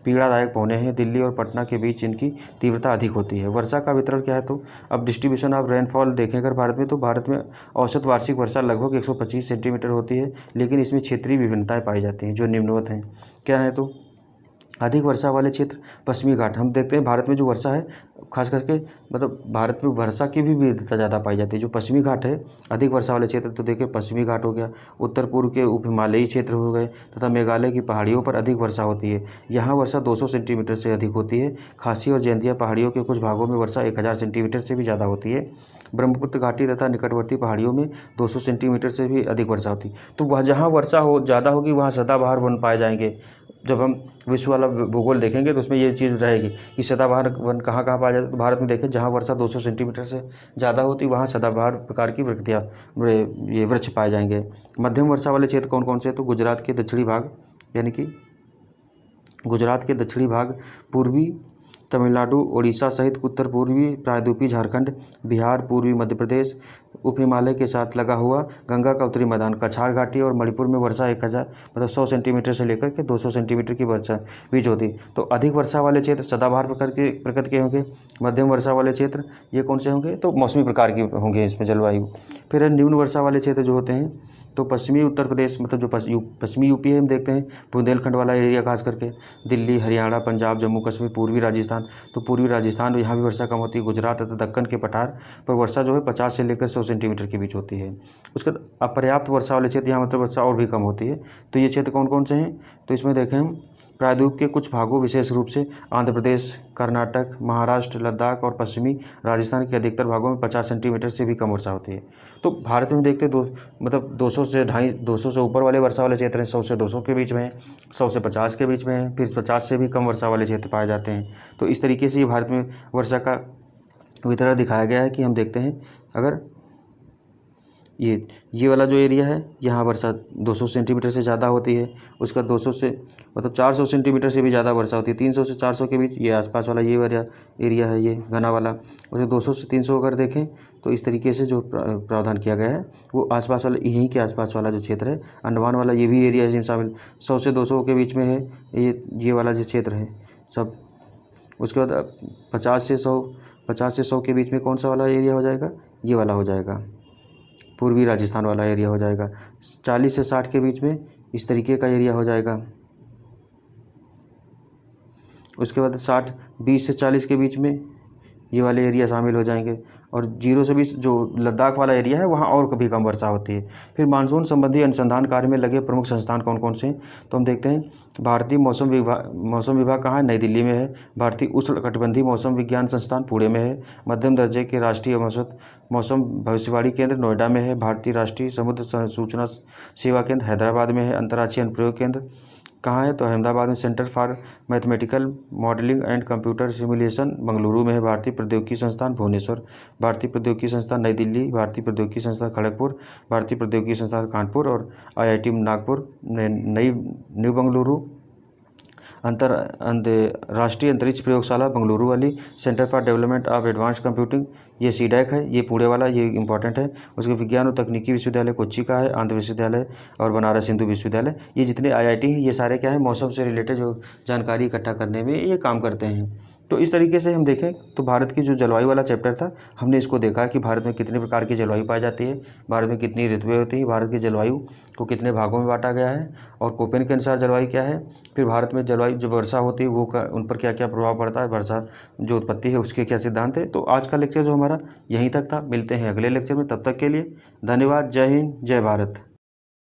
Speaker 1: पीड़ादायक पौने हैं। दिल्ली और पटना के बीच इनकी तीव्रता अधिक होती है। वर्षा का वितरण क्या है, तो अब डिस्ट्रीब्यूशन ऑफ रेनफॉल देखें अगर भारत में, तो भारत में औसत वार्षिक वर्षा लगभग 125 सेंटीमीटर होती है, लेकिन इसमें क्षेत्रीय विभिन्नताएँ पाई जाती हैं जो निम्नवत हैं। क्या है, तो अधिक वर्षा वाले क्षेत्र पश्चिमी घाट। हम देखते हैं भारत में जो वर्षा है खास करके मतलब भारत में वर्षा की भी विविधता ज़्यादा पाई जाती है। जो पश्चिमी घाट है अधिक वर्षा वाले क्षेत्र, तो देखिए पश्चिमी घाट हो गया, उत्तर पूर्व के उप हिमालयी क्षेत्र हो गए तथा मेघालय की पहाड़ियों पर अधिक वर्षा होती है। यहाँ वर्षा 200 सेंटीमीटर से अधिक होती है। खासी और जयंतिया पहाड़ियों के कुछ भागों में वर्षा 1000 सेंटीमीटर से भी ज़्यादा होती है। ब्रह्मपुत्र घाटी तथा निकटवर्ती पहाड़ियों में 200 सेंटीमीटर से भी अधिक वर्षा होती है। तो वह जहाँ वर्षा ज़्यादा होगी वहाँ सदाबहार वन पाए जाएंगे। जब हम विश्व वाला भूगोल देखेंगे तो उसमें ये चीज़ रहेगी कि सदाबहार वन कहाँ पाया जाता है। तो भारत में देखें जहाँ वर्षा 200 सेंटीमीटर से ज़्यादा होती वहाँ सदाबहार प्रकार की ये वृक्ष पाए जाएंगे। मध्यम वर्षा वाले क्षेत्र कौन कौन से? तो गुजरात के दक्षिणी भाग, यानी कि गुजरात के दक्षिणी भाग, पूर्वी तमिलनाडु, ओडिशा सहित उत्तर पूर्वी प्रायद्वीपीय झारखंड, बिहार, पूर्वी मध्य प्रदेश, उप हिमालय के साथ लगा हुआ गंगा का उत्तरी मैदान, कछार घाटी और मणिपुर में वर्षा 1000 मतलब 100 सेंटीमीटर से लेकर के 200 सेंटीमीटर की वर्षा बीज होती है। तो अधिक वर्षा वाले क्षेत्र सदाबहार प्रकृति के होंगे। मध्यम वर्षा वाले क्षेत्र ये कौन से होंगे, तो मौसमी प्रकार के होंगे इसमें जलवायु। फिर न्यून वर्षा वाले क्षेत्र जो होते हैं, तो पश्चिमी उत्तर प्रदेश मतलब जो पश्चिमी यूपी है, हम देखते हैं बुंदेलखंड वाला एरिया, खास करके दिल्ली, हरियाणा, पंजाब, जम्मू कश्मीर, पूर्वी राजस्थान। तो पूर्वी राजस्थान यहाँ भी वर्षा कम होती है। गुजरात तथा दक्कन के पठार पर वर्षा जो है 50 से लेकर 100 सेंटीमीटर के बीच होती है। उसके बाद अपर्याप्त वर्षा वाले क्षेत्र, यहाँ मतलब वर्षा और भी कम होती है। तो ये क्षेत्र कौन कौन से हैं, तो इसमें देखें हम प्रायद्वीप के कुछ भागों, विशेष रूप से आंध्र प्रदेश, कर्नाटक, महाराष्ट्र, लद्दाख और पश्चिमी राजस्थान के अधिकतर भागों में 50 सेंटीमीटर से भी कम वर्षा होती है। तो भारत में देखते मतलब 200 से 250 से ऊपर वाले वर्षा वाले क्षेत्र हैं, 100 से 200 के बीच में है, 100 से 50 के बीच में है, फिर 50 से भी कम वर्षा वाले क्षेत्र पाए जाते हैं। तो इस तरीके से ये भारत में वर्षा का वितरण दिखाया गया है कि हम देखते हैं अगर ये वाला जो एरिया है, यहाँ वर्षा 200 सेंटीमीटर से ज़्यादा होती है। उसका 200 से मतलब 400 सेंटीमीटर से भी ज़्यादा वर्षा होती है। 300 से 400 के बीच ये आसपास वाला ये एरिया है, ये घना वाला। उसे 200 से 300 अगर देखें तो इस तरीके से जो प्रावधान किया गया है वो आसपास वाला, यहीं के आसपास वाला जो क्षेत्र है, अंडमान वाला ये भी एरिया इसमें शामिल। 100 से 200 के बीच में है ये वाला जो क्षेत्र है सब। उसके बाद 50 से 100 के बीच में कौन सा वाला एरिया हो जाएगा, ये वाला हो जाएगा, पूर्वी राजस्थान वाला एरिया हो जाएगा। 40 से 60 के बीच में इस तरीके का एरिया हो जाएगा। उसके बाद 20 से 40 के बीच में ये वाले एरिया शामिल हो जाएंगे। और 0 से 20 जो लद्दाख वाला एरिया है वहाँ और कभी कम वर्षा होती है। फिर मानसून संबंधी अनुसंधान कार्य में लगे प्रमुख संस्थान कौन कौन से हैं, तो हम देखते हैं भारतीय मौसम विभाग कहाँ है, नई दिल्ली में है। भारतीय उष्णकटिबंधीय मौसम विज्ञान संस्थान पुणे में है। मध्यम दर्जे के राष्ट्रीय मौसम भविष्यवाणी केंद्र नोएडा में है। भारतीय राष्ट्रीय समुद्र सूचना सेवा केंद्र हैदराबाद में है। अंतर्राष्ट्रीय अनुप्रयोग केंद्र कहाँ है, तो अहमदाबाद में। Centre for mathematical modelling and computer simulation Bengaluru में है। भारतीय प्रौद्योगिकी संस्थान भुवनेश्वर। भारतीय प्रौद्योगिकी संस्थान नई दिल्ली। भारतीय प्रौद्योगिकी संस्थान खड़गपुर। भारतीय प्रौद्योगिकी संस्थान कानपुर। और IIT नागपुर, न्यू बेंगलुरु। राष्ट्रीय अंतरिक्ष प्रयोगशाला बेंगलुरु वाली। Centre for development of advance computing, ये CDAC है, ये पुणे वाला, ये इंपॉर्टेंट है। उसके विज्ञान और तकनीकी विश्वविद्यालय कोच्चि का है। आंध्र विश्वविद्यालय और बनारस हिंदू विश्वविद्यालय, ये जितने IIT हैं ये सारे क्या है, मौसम से रिलेटेड जो जानकारी इकट्ठा करने में ये काम करते हैं। तो इस तरीके से हम देखें तो भारत की जो जलवायु वाला चैप्टर था, हमने इसको देखा कि भारत में कितने प्रकार की जलवायु पाई जाती है, भारत में कितनी ऋतुएं होती हैं, भारत की जलवायु को कितने भागों में बांटा गया है और कोपेन के अनुसार जलवायु क्या है। फिर भारत में जलवायु जब वर्षा होती है वो उन पर क्या क्या प्रभाव पड़ता है, वर्षा जो उत्पत्ति है उसके क्या सिद्धांत है। तो आज का लेक्चर जो हमारा यहीं तक था। मिलते हैं अगले लेक्चर में, तब तक के लिए धन्यवाद। जय हिंद, जय भारत।